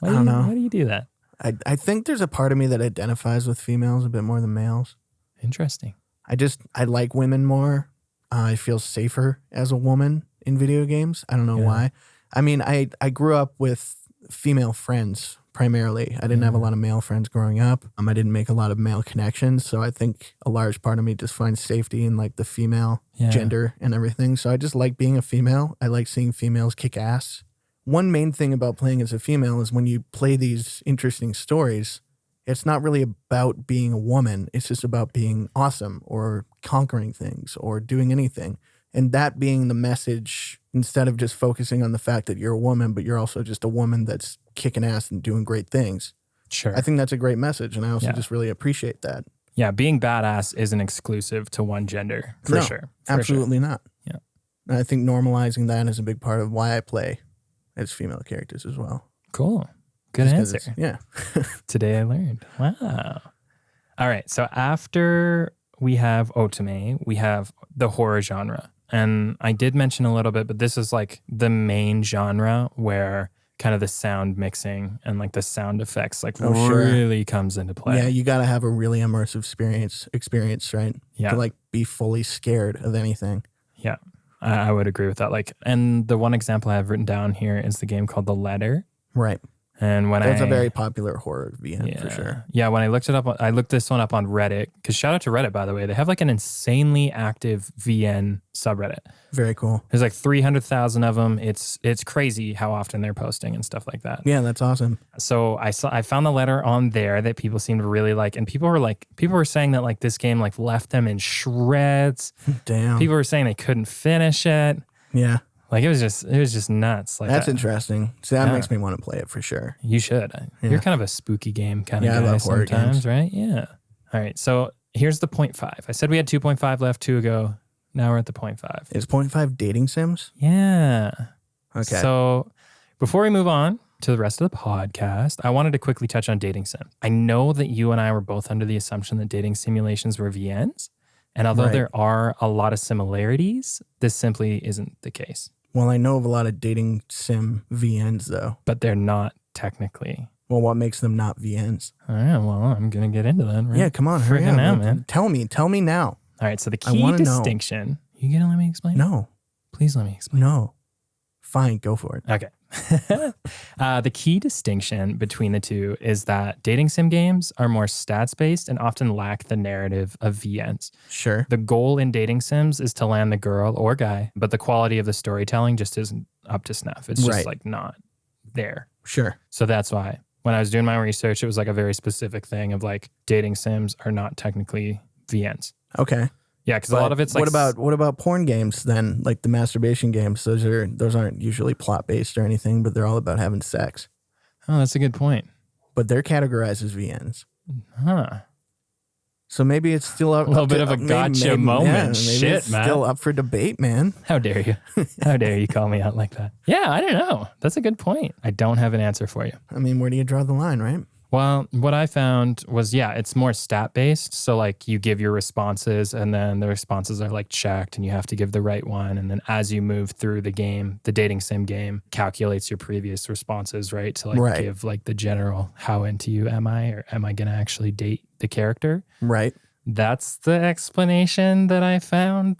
I don't know. Why do you do that? I think there's a part of me that identifies with females a bit more than males. Interesting. I like women more. I feel safer as a woman in video games. I don't know why. I mean, I grew up with female friends primarily. I didn't have a lot of male friends growing up. I didn't make a lot of male connections. So I think a large part of me just finds safety in like the female gender and everything. So I just like being a female. I like seeing females kick ass. One main thing about playing as a female is when you play these interesting stories, it's not really about being a woman. It's just about being awesome or conquering things or doing anything. And that being the message, instead of just focusing on the fact that you're a woman, but you're also just a woman that's kicking ass and doing great things. Sure. I think that's a great message. And I also just really appreciate that. Yeah, being badass isn't exclusive to one gender, for sure. Absolutely not. Yeah. And I think normalizing that is a big part of why I play as female characters as well. Cool. Good answer. Yeah. Today I learned. Wow. All right. So after we have Otome, we have the horror genre. And I did mention a little bit, but this is like the main genre where kind of the sound mixing and like the sound effects like really comes into play. Yeah, you got to have a really immersive experience, right? Yeah. To like be fully scared of anything. Yeah. I would agree with that. Like, and the one example I have written down here is the game called The Letter. Right. And when that's a very popular horror VN for sure. Yeah, when I looked it up, I looked this one up on Reddit, because shout out to Reddit, by the way. They have like an insanely active VN subreddit. Very cool. There's like 300,000 of them. It's crazy how often they're posting and stuff like that. Yeah, that's awesome. So I found the letter on there that people seemed to really like, and people were saying that like this game like left them in shreds. Damn. People were saying they couldn't finish it. Yeah. Like it was just nuts. Like that's interesting. So that makes me want to play it for sure. You should. Yeah. You're kind of a spooky game kind of guy I love horror sometimes, games. Right? Yeah. All right. So here's the 0.5. I said we had 2.5 left, 2 ago. Now we're at the 0.5. Is 0.5 dating sims? Yeah. Okay. So before we move on to the rest of the podcast, I wanted to quickly touch on dating sim. I know that you and I were both under the assumption that dating simulations were VNs. And although there are a lot of similarities, this simply isn't the case. Well, I know of a lot of dating sim VNs though. But they're not technically. Well, what makes them not VNs? All right, well, I'm going to get into that. Right? Yeah, come on, hurry Freaking up. now, man. Tell me now. All right, so the I key wanna know. distinction. You going to let me explain? No, Please let me explain. no. Fine, go for it. Okay. The key distinction between the two is that dating sim games are more stats-based and often lack the narrative of VNs. Sure. The goal in dating sims is to land the girl or guy, but the quality of the storytelling just isn't up to snuff. It's just Right. like not there. Sure. So that's why when I was doing my research, it was like a very specific thing of like dating sims are not technically VNs. Okay. Yeah, because a lot of it's like what about porn games then? Like the masturbation games. Those aren't usually plot based or anything, but they're all about having sex. Oh, that's a good point. But they're categorized as VNs. Huh. So maybe it's still up. A little up bit to- of a maybe- gotcha maybe- moment. Yeah, maybe Shit, it's man. Still up for debate, man. How dare you? How dare you call me out like that? Yeah, I don't know. That's a good point. I don't have an answer for you. I mean, where do you draw the line, right? Well, what I found was, it's more stat based. So like you give your responses and then the responses are like checked and you have to give the right one. And then as you move through the game, the dating sim game calculates your previous responses, right? To like Right. give like the general, how into you am I, or am I going to actually date the character? Right. That's the explanation that I found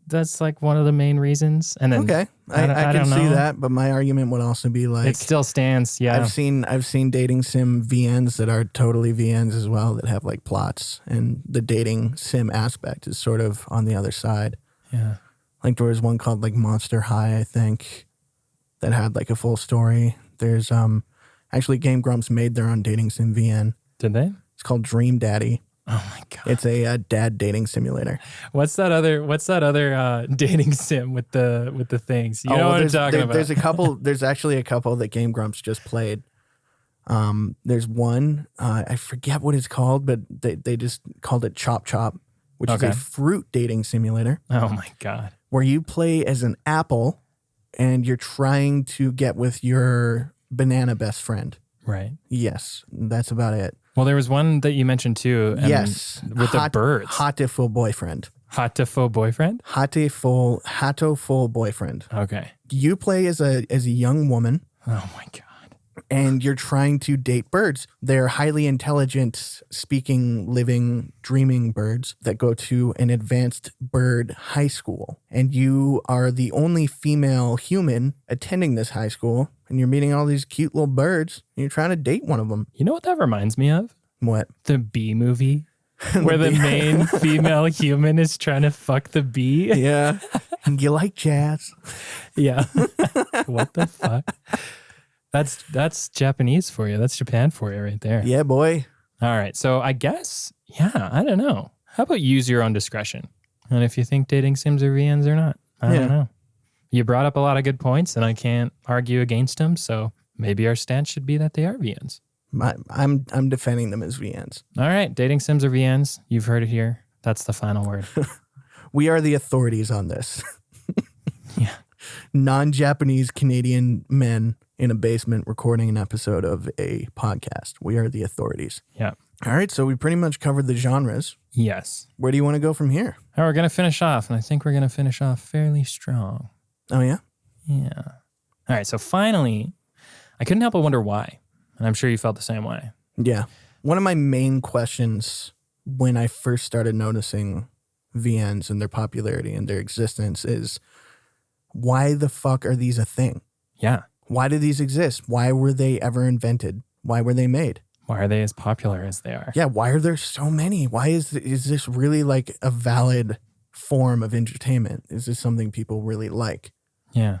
that's like one of the main reasons. And then Okay. I can don't see know. that, but my argument would also be like It still stands. Yeah. I've seen dating sim VNs that are totally VNs as well that have like plots, and the dating sim aspect is sort of on the other side. Yeah. Like there was one called like Monster High, I think, that had like a full story. There's actually Game Grumps made their own dating sim VN. Did they? It's called Dream Daddy. Oh my God. It's a dad dating simulator. What's that other dating sim with the things? You know what I'm talking about. There's actually a couple that Game Grumps just played. There's one, I forget what it's called, but they just called it Chop Chop, which is Okay. a fruit dating simulator Oh my God. where you play as an apple and you're trying to get with your banana best friend. Right. Yes, that's about it. Well, there was one that you mentioned too. Yes. With the birds. Hateful boyfriend. Hateful boyfriend? Hateful boyfriend. Okay. You play as a young woman Oh my God. and you're trying to date birds. They're highly intelligent, speaking, living, dreaming birds that go to an advanced bird high school. And you are the only female human attending this high school. And you're meeting all these cute little birds. And you're trying to date one of them. You know what that reminds me of? What? The bee movie. Where the main female human is trying to fuck the bee. Yeah. You like jazz. Yeah. What the fuck? That's Japanese for you. That's Japan for you right there. Yeah, boy. All right. So I guess, I don't know. How about use your own discretion? And if you think dating sims are VNs or not, I don't know. You brought up a lot of good points and I can't argue against them. So maybe our stance should be that they are VNs. I'm defending them as VNs. All right. Dating sims are VNs. You've heard it here. That's the final word. We are the authorities on this. Yeah. Non-Japanese Canadian men in a basement recording an episode of a podcast. We are the authorities. Yeah. All right, so we pretty much covered the genres. Yes. Where do you want to go from here? All right, we're going to finish off, and I think we're going to finish off fairly strong. Oh, yeah? Yeah. All right, so finally, I couldn't help but wonder why. And I'm sure you felt the same way. Yeah. One of my main questions when I first started noticing VNs and their popularity and their existence is, why the fuck are these a thing? Yeah. Why do these exist? Why were they ever invented? Why were they made? Why are they as popular as they are? Yeah, why are there so many? Why is this really like a valid form of entertainment? Is this something people really like? Yeah.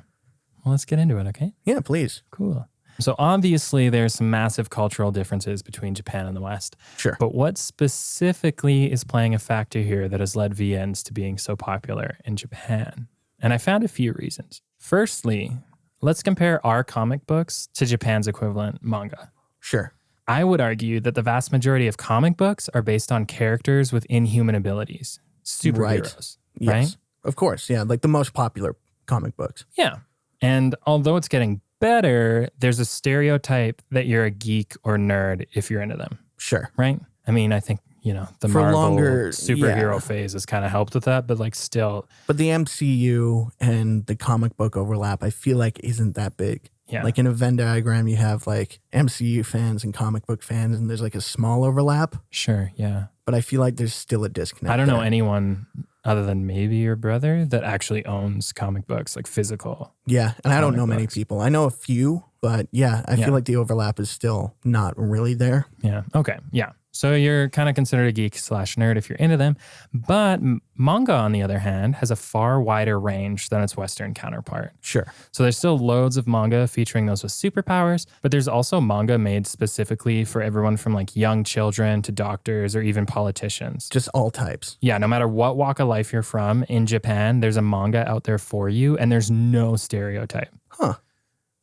Well, let's get into it, okay? Yeah, please. Cool. So obviously there's some massive cultural differences between Japan and the West. Sure. But what specifically is playing a factor here that has led VNs to being so popular in Japan? And I found a few reasons. Firstly, let's compare our comic books to Japan's equivalent manga. Sure. I would argue that the vast majority of comic books are based on characters with inhuman abilities, superheroes, right? Yes. Of course. Yeah, like the most popular comic books. Yeah. And although it's getting better, there's a stereotype that you're a geek or nerd if you're into them, Sure. right? I mean, I think, the For Marvel longer, superhero yeah. phase has kind of helped with that, but like still. But the MCU and the comic book overlap, I feel like isn't that big. Yeah. Like in a Venn diagram, you have like MCU fans and comic book fans, and there's like a small overlap. Sure. Yeah. But I feel like there's still a disconnect. I don't know there. anyone other than maybe your brother that actually owns comic books, like physical. Yeah, and I don't know comic many books. people. I know a few, but yeah, I feel like the overlap is still not really there. Yeah. Okay. Yeah. So you're kind of considered a geek / nerd if you're into them. But manga, on the other hand, has a far wider range than its Western counterpart. Sure. So there's still loads of manga featuring those with superpowers, but there's also manga made specifically for everyone from like young children to doctors or even politicians. Just all types. Yeah, no matter what walk of life you're from, in Japan, there's a manga out there for you, and there's no stereotype. Huh.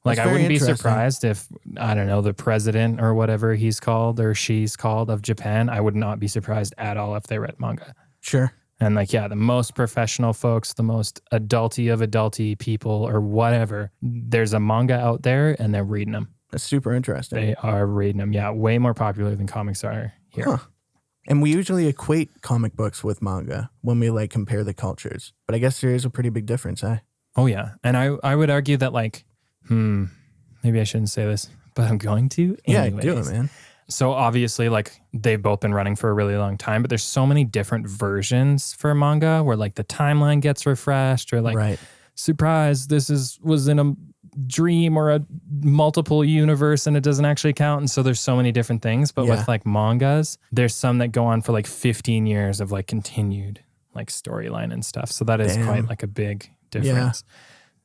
Like, That's I wouldn't be very surprised if, I don't know, the president or whatever he's called or she's called of Japan, I would not be surprised at all if they read manga. Sure. And like, yeah, the most professional folks, the most adulty of adulty people or whatever, there's a manga out there and they're reading them. That's super interesting. They are reading them. Yeah, way more popular than comics are here. Huh. And we usually equate comic books with manga when we like compare the cultures. But I guess there is a pretty big difference, eh? Oh, yeah. And I would argue that like, maybe I shouldn't say this, but I'm going to. Anyways. Yeah, do it, man. So obviously, like, they've both been running for a really long time, but there's so many different versions for manga where like the timeline gets refreshed or like, Right. surprise, was in a dream or a multiple universe and it doesn't actually count. And so there's so many different things. But with like mangas, there's some that go on for like 15 years of like continued like storyline and stuff. So that is quite like a big difference. Yeah.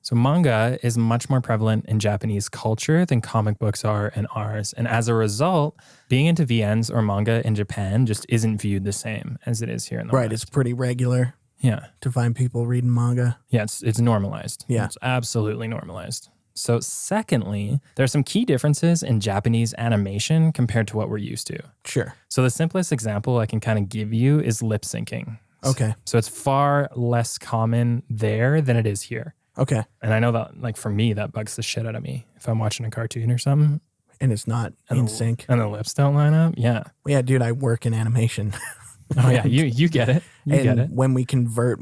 So manga is much more prevalent in Japanese culture than comic books are in ours. And as a result, being into VNs or manga in Japan just isn't viewed the same as it is here in the West. It's pretty regular. Yeah. To find people reading manga. Yeah, it's normalized. Yeah. It's absolutely normalized. So secondly, there are some key differences in Japanese animation compared to what we're used to. Sure. So the simplest example I can kind of give you is lip syncing. Okay. So it's far less common there than it is here. Okay. And I know that, like, for me, that bugs the shit out of me. If I'm watching a cartoon or something. And it's not in sync. And the lips don't line up. Yeah. Yeah, dude, I work in animation. Oh, yeah. You get it. You get it. When we convert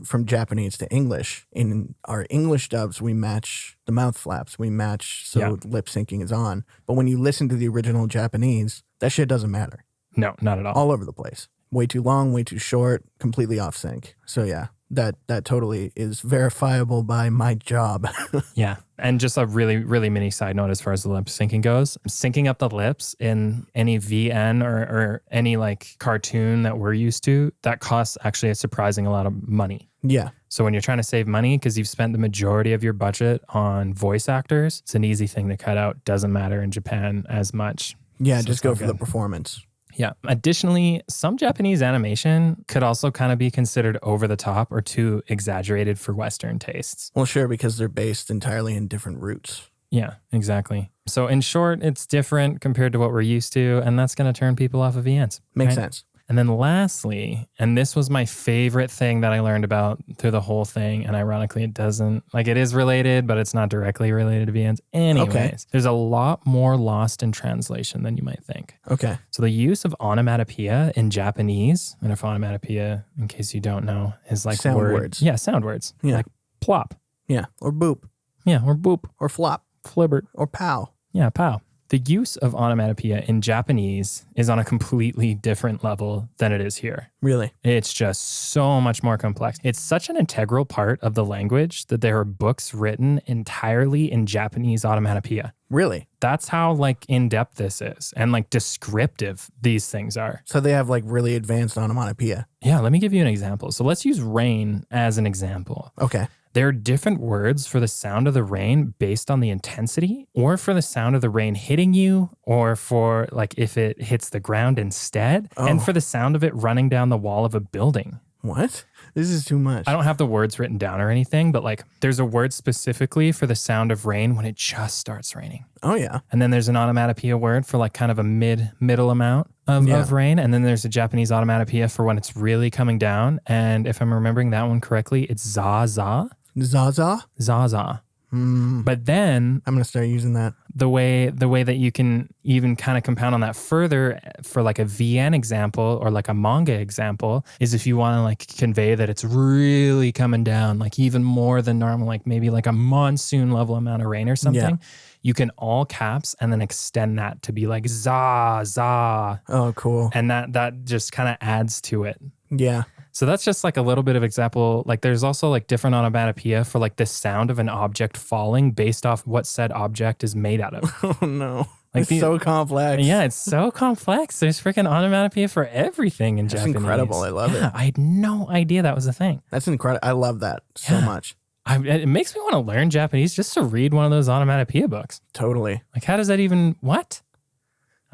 from Japanese to English, in our English dubs, we match the mouth flaps. We match lip syncing is on. But when you listen to the original Japanese, that shit doesn't matter. No, not at all. All over the place. Way too long, way too short, completely off sync. So yeah. That totally is verifiable by my job. Yeah. And just a really, really mini side note as far as the lip syncing goes. Syncing up the lips in any VN or any like cartoon that we're used to, that costs actually a surprising a lot of money. Yeah. So when you're trying to save money because you've spent the majority of your budget on voice actors, it's an easy thing to cut out. Doesn't matter in Japan as much. Yeah, so just go for the performance. Yeah. Additionally, some Japanese animation could also kind of be considered over the top or too exaggerated for Western tastes. Well, sure, because they're based entirely in different roots. Yeah, exactly. So in short, it's different compared to what we're used to, and that's going to turn people off of VNs. Makes sense. And then lastly, and this was my favorite thing that I learned about through the whole thing, and ironically it doesn't, like it is related, but it's not directly related to VNs. Anyways, There's a lot more lost in translation than you might think. Okay. So the use of onomatopoeia in Japanese, and if onomatopoeia, in case you don't know, is like sound words. Yeah, sound words. Yeah. Like plop. Yeah, or boop. Yeah, or boop. Or flop. Flibbert. Or pow. Yeah, pow. The use of onomatopoeia in Japanese is on a completely different level than it is here. Really? It's just so much more complex. It's such an integral part of the language that there are books written entirely in Japanese onomatopoeia. Really? That's how like in-depth this is and like descriptive these things are. So they have like really advanced onomatopoeia. Yeah, let me give you an example. So let's use rain as an example. Okay. There are different words for the sound of the rain based on the intensity or for the sound of the rain hitting you or for like if it hits the ground instead and for the sound of it running down the wall of a building. What? This is too much. I don't have the words written down or anything, but like there's a word specifically for the sound of rain when it just starts raining. Oh, yeah. And then there's an onomatopoeia word for like kind of a middle amount of rain. And then there's a Japanese onomatopoeia for when it's really coming down. And if I'm remembering that one correctly, it's za-za. Zaza? Zaza. But then I'm going to start using that. the way that you can even kind of compound on that further for like a VN example or like a manga example is if you want to like convey that it's really coming down, like even more than normal, like maybe like a monsoon level amount of rain or something. You can all caps and then extend that to be like za, za. Oh, cool. And that just kind of adds to it. Yeah. So that's just like a little bit of example. Like there's also like different onomatopoeia for like the sound of an object falling based off what said object is made out of. Oh, no. Like It's so complex. Yeah, it's so complex. There's freaking onomatopoeia for everything in Japanese. That's incredible. I love it. I had no idea that was a thing. That's incredible. I love that so much. It makes me want to learn Japanese just to read one of those onomatopoeia books. Totally. Like how does that even, what?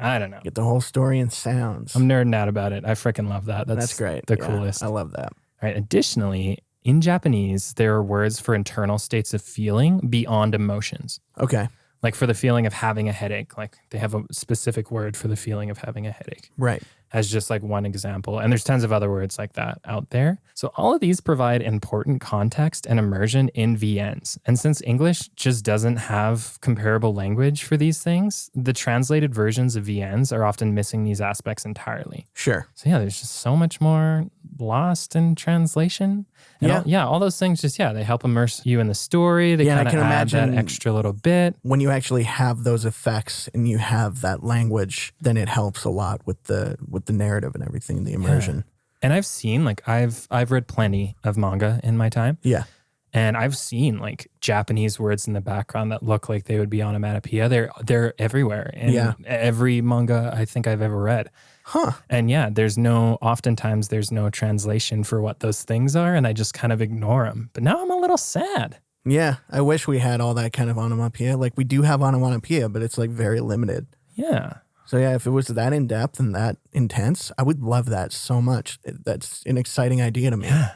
I don't know. Get the whole story in sounds. I'm nerding out about it. I freaking love that. That's great. The coolest. I love that. All right. Additionally, in Japanese, there are words for internal states of feeling beyond emotions. Okay. Like for the feeling of having a headache, like they have a specific word for the feeling of having a headache. Right. As just like one example. And there's tons of other words like that out there. So all of these provide important context and immersion in VNs. And since English just doesn't have comparable language for these things, the translated versions of VNs are often missing these aspects entirely. Sure. So yeah, there's just so much more lost in translation. And all those things just, they help immerse you in the story. They kind of add that extra little bit. When you actually have those effects and you have that language, then it helps a lot with the narrative and everything, the immersion. Yeah. And I've seen, like, I've read plenty of manga in my time. Yeah. And I've seen like Japanese words in the background that look like they would be onomatopoeia. They're everywhere in every manga I think I've ever read. Huh. And oftentimes there's no translation for what those things are, and I just kind of ignore them. But now I'm a little sad. Yeah, I wish we had all that kind of onomatopoeia. Like we do have onomatopoeia, but it's like very limited. Yeah. So yeah, if it was that in depth and that intense, I would love that so much. That's an exciting idea to me. Yeah.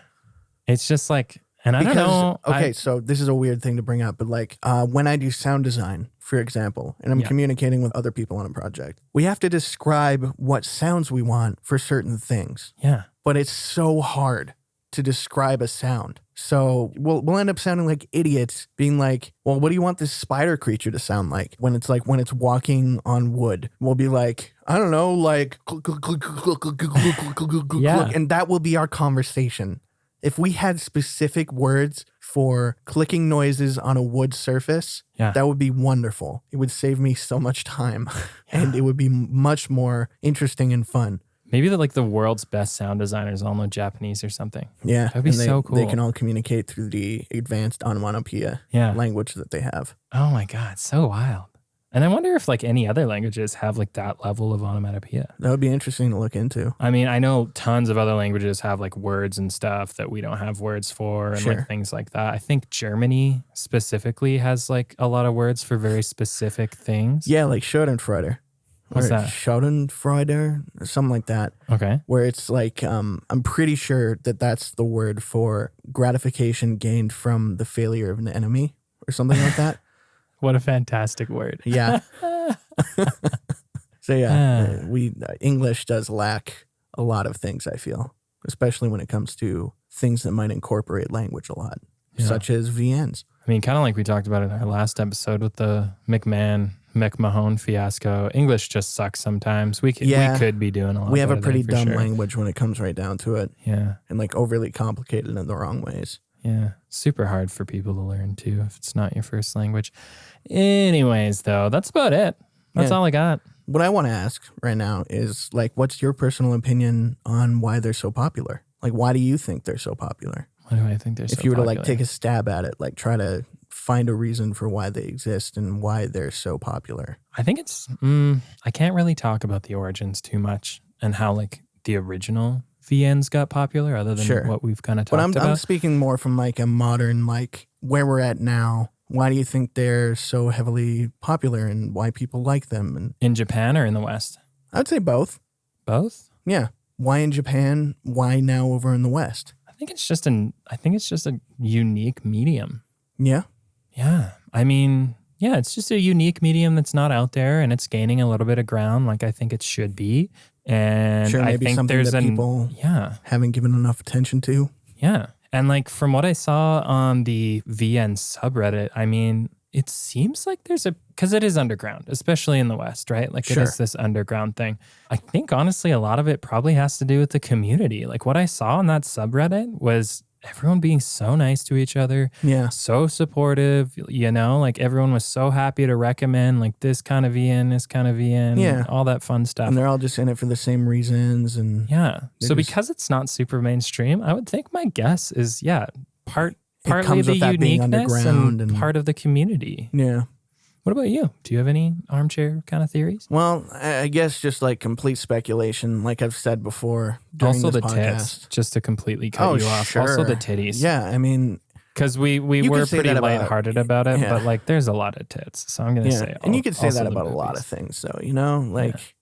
It's just like, and I don't know. Okay, so this is a weird thing to bring up, but like when I do sound design, for example, and I'm communicating with other people on a project, we have to describe what sounds we want for certain things. Yeah. But it's so hard to describe a sound. So we'll end up sounding like idiots being like, well, what do you want this spider creature to sound like? When it's walking on wood, we'll be like, I don't know, like, and that will be our conversation. If we had specific words for clicking noises on a wood surface, that would be wonderful. It would save me so much time and it would be much more interesting and fun. Maybe the world's best sound designers all know Japanese or something. Yeah. That'd be so cool. They can all communicate through the advanced onomatopoeia language that they have. Oh my God, so wild. And I wonder if like any other languages have like that level of onomatopoeia. That would be interesting to look into. I mean, I know tons of other languages have like words and stuff that we don't have words for and like things like that. I think Germany specifically has like a lot of words for very specific things. Yeah, like Schadenfreude. What's that? Schadenfreude, or something like that. Okay. Where it's like, I'm pretty sure that's the word for gratification gained from the failure of an enemy or something like that. What a fantastic word. Yeah. So English does lack a lot of things, I feel, especially when it comes to things that might incorporate language a lot, such as VNs. I mean, kind of like we talked about in our last episode with the McMahon fiasco. English just sucks sometimes. We could be doing a lot. We have a pretty dumb language when it comes right down to it. Yeah. And like overly complicated in the wrong ways. Yeah. Super hard for people to learn too if it's not your first language. Anyways, though, that's about it. That's all I got. What I want to ask right now is like, what's your personal opinion on why they're so popular? Like, why do you think they're so popular? Why do I think they're so popular? If you were to like take a stab at it, like try to find a reason for why they exist and why they're so popular. I think it's, I can't really talk about the origins too much and how like the original VNs got popular other than what we've kind of talked about. But I'm speaking more from like a modern, like where we're at now. Why do you think they're so heavily popular and why people like them? And in Japan or in the West? I'd say both. Both? Yeah. Why in Japan? Why now over in the West? I think it's just a unique medium. Yeah. Yeah. I mean, yeah, it's just a unique medium that's not out there and it's gaining a little bit of ground like I think it should be. And maybe I think something there's that people haven't given enough attention to. Yeah. And like from what I saw on the VN subreddit, I mean, it seems like there's because it is underground, especially in the West, right? Like it is this underground thing. I think honestly, a lot of it probably has to do with the community. Like what I saw on that subreddit was everyone being so nice to each other, so supportive, like everyone was so happy to recommend like this kind of VN, all that fun stuff. And they're all just in it for the same reasons. And so because it's not super mainstream, I would think my guess is, partly the uniqueness and part of the community. Yeah. What about you? Do you have any armchair kind of theories? Well, I guess just like complete speculation, like I've said before during also this the podcast. Tits, just to completely cut you off. Sure. Also the titties. Yeah, I mean... Because we were pretty lighthearted about it, but like there's a lot of tits. So I'm going to say and you could say that about a lot of things, though,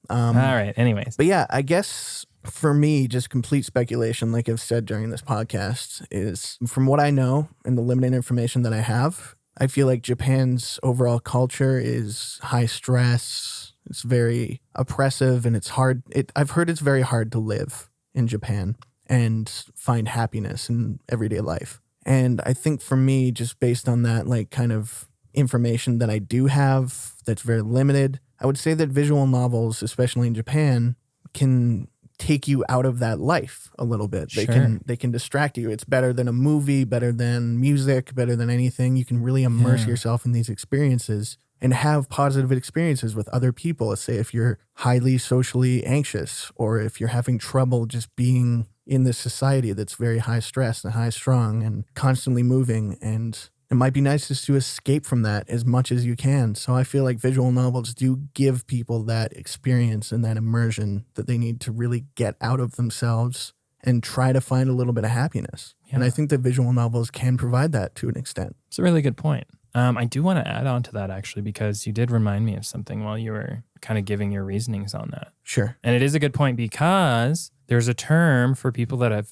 all right, anyways. But yeah, I guess for me, just complete speculation, like I've said during this podcast, is from what I know and the limited information that I have, I feel like Japan's overall culture is high stress. It's very oppressive and it's hard. I've heard it's very hard to live in Japan and find happiness in everyday life. And I think for me, just based on that, like kind of information that I do have that's very limited, I would say that visual novels, especially in Japan, can take you out of that life a little bit. They can distract you. It's better than a movie, better than music, better than anything. You can really immerse yourself in these experiences and have positive experiences with other people. Let's say if you're highly socially anxious or if you're having trouble just being in this society that's very high stress and high strung and constantly moving, and it might be nice just to escape from that as much as you can. So I feel like visual novels do give people that experience and that immersion that they need to really get out of themselves and try to find a little bit of happiness. Yeah. And I think that visual novels can provide that to an extent. It's a really good point. I do want to add on to that actually, because you did remind me of something while you were kind of giving your reasonings on that. Sure. And it is a good point because there's a term for people that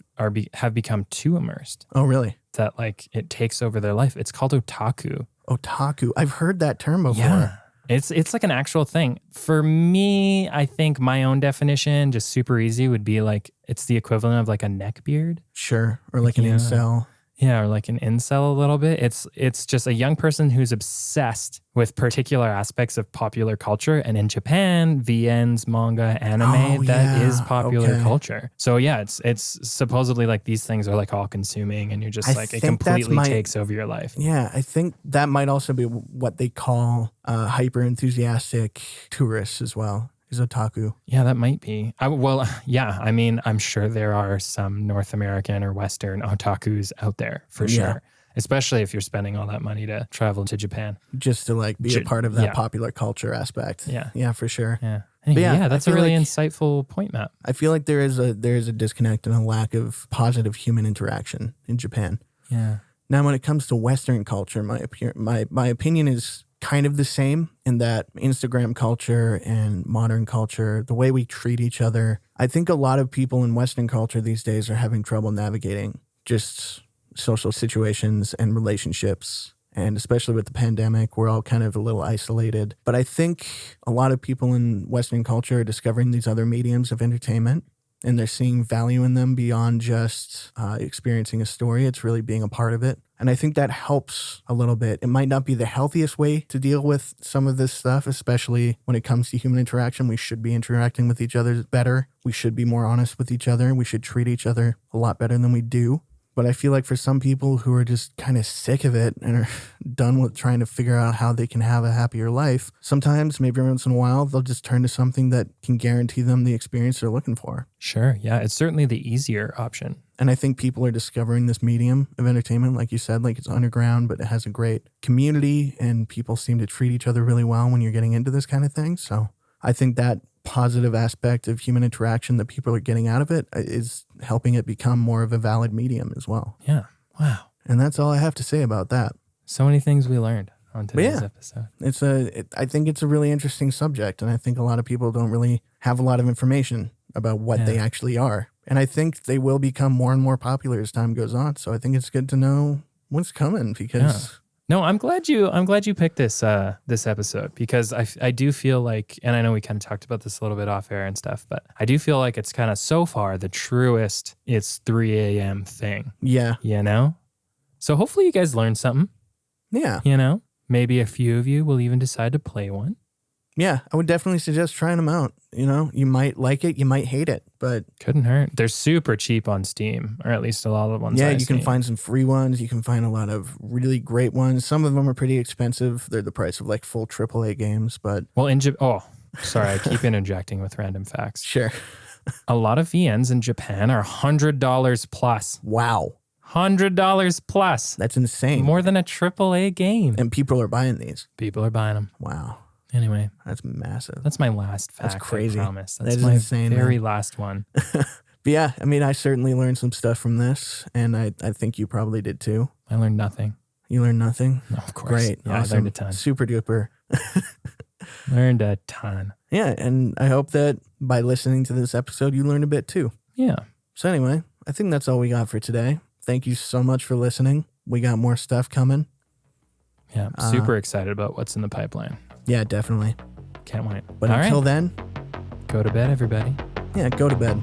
have become too immersed. Oh, really? That like it takes over their life. It's called otaku. Otaku. I've heard that term before. Yeah. It's like an actual thing. For me, I think my own definition, just super easy, would be like it's the equivalent of like a neckbeard. Sure. Or like an incel. Yeah, or like an incel a little bit. It's just a young person who's obsessed with particular aspects of popular culture. And in Japan, VNs, manga, anime, that is popular culture. So yeah, it's supposedly like these things are like all consuming and you're just like, it completely takes over your life. Yeah, I think that might also be what they call hyper enthusiastic tourists as well. Is otaku. Yeah, that might be. I mean, I'm sure there are some North American or Western otakus out there for sure. Especially if you're spending all that money to travel to Japan. Just to like be a part of that popular culture aspect. Yeah. Yeah, for sure. Yeah. Anyway, that's a really insightful point, Matt. I feel like there is a disconnect and a lack of positive human interaction in Japan. Yeah. Now, when it comes to Western culture, my opinion is kind of the same in that Instagram culture and modern culture, the way we treat each other. I think a lot of people in Western culture these days are having trouble navigating just social situations and relationships. And especially with the pandemic, we're all kind of a little isolated. But I think a lot of people in Western culture are discovering these other mediums of entertainment. And they're seeing value in them beyond just experiencing a story. It's really being a part of it. And I think that helps a little bit. It might not be the healthiest way to deal with some of this stuff, especially when it comes to human interaction. We should be interacting with each other better. We should be more honest with each other. We should treat each other a lot better than we do. But I feel like for some people who are just kind of sick of it and are done with trying to figure out how they can have a happier life, sometimes, maybe once in a while, they'll just turn to something that can guarantee them the experience they're looking for. Sure. Yeah. It's certainly the easier option. And I think people are discovering this medium of entertainment, like you said, like it's underground, but it has a great community and people seem to treat each other really well when you're getting into this kind of thing. So I think that positive aspect of human interaction that people are getting out of it is helping it become more of a valid medium as well. Yeah. Wow. And that's all I have to say about that. So many things we learned on today's episode. I think it's a really interesting subject. And I think a lot of people don't really have a lot of information about what they actually are. And I think they will become more and more popular as time goes on. So I think it's good to know what's coming because No, I'm glad you picked this episode because I do feel like, and I know we kind of talked about this a little bit off air and stuff, but I do feel like it's kind of so far the truest it's 3 a.m. thing. Yeah. You know? So hopefully you guys learned something. Yeah. You know? Maybe a few of you will even decide to play one. Yeah, I would definitely suggest trying them out. You know, you might like it, you might hate it, but couldn't hurt. They're super cheap on Steam, or at least a lot of the ones. Yeah, you can find some free ones. You can find a lot of really great ones. Some of them are pretty expensive. They're the price of like full AAA games, but sorry, I keep interjecting with random facts. Sure. A lot of VNs in Japan are $100 plus. Wow. $100 plus. That's insane. More than a AAA game. And people are buying these. People are buying them. Wow. Anyway, that's massive. That's my last fact. That's crazy. I promise. That's my insane, very man. last one. But yeah, I mean, I certainly learned some stuff from this, and I think you probably did too. I learned nothing. You learned nothing? No, of course. Great. Yeah, awesome. I learned a ton. Super duper. Learned a ton. Yeah, and I hope that by listening to this episode, you learned a bit too. Yeah. So anyway, I think that's all we got for today. Thank you so much for listening. We got more stuff coming. Yeah, I'm super excited about what's in the pipeline. Yeah, definitely. Can't wait. But until then, go to bed, everybody. Yeah, go to bed.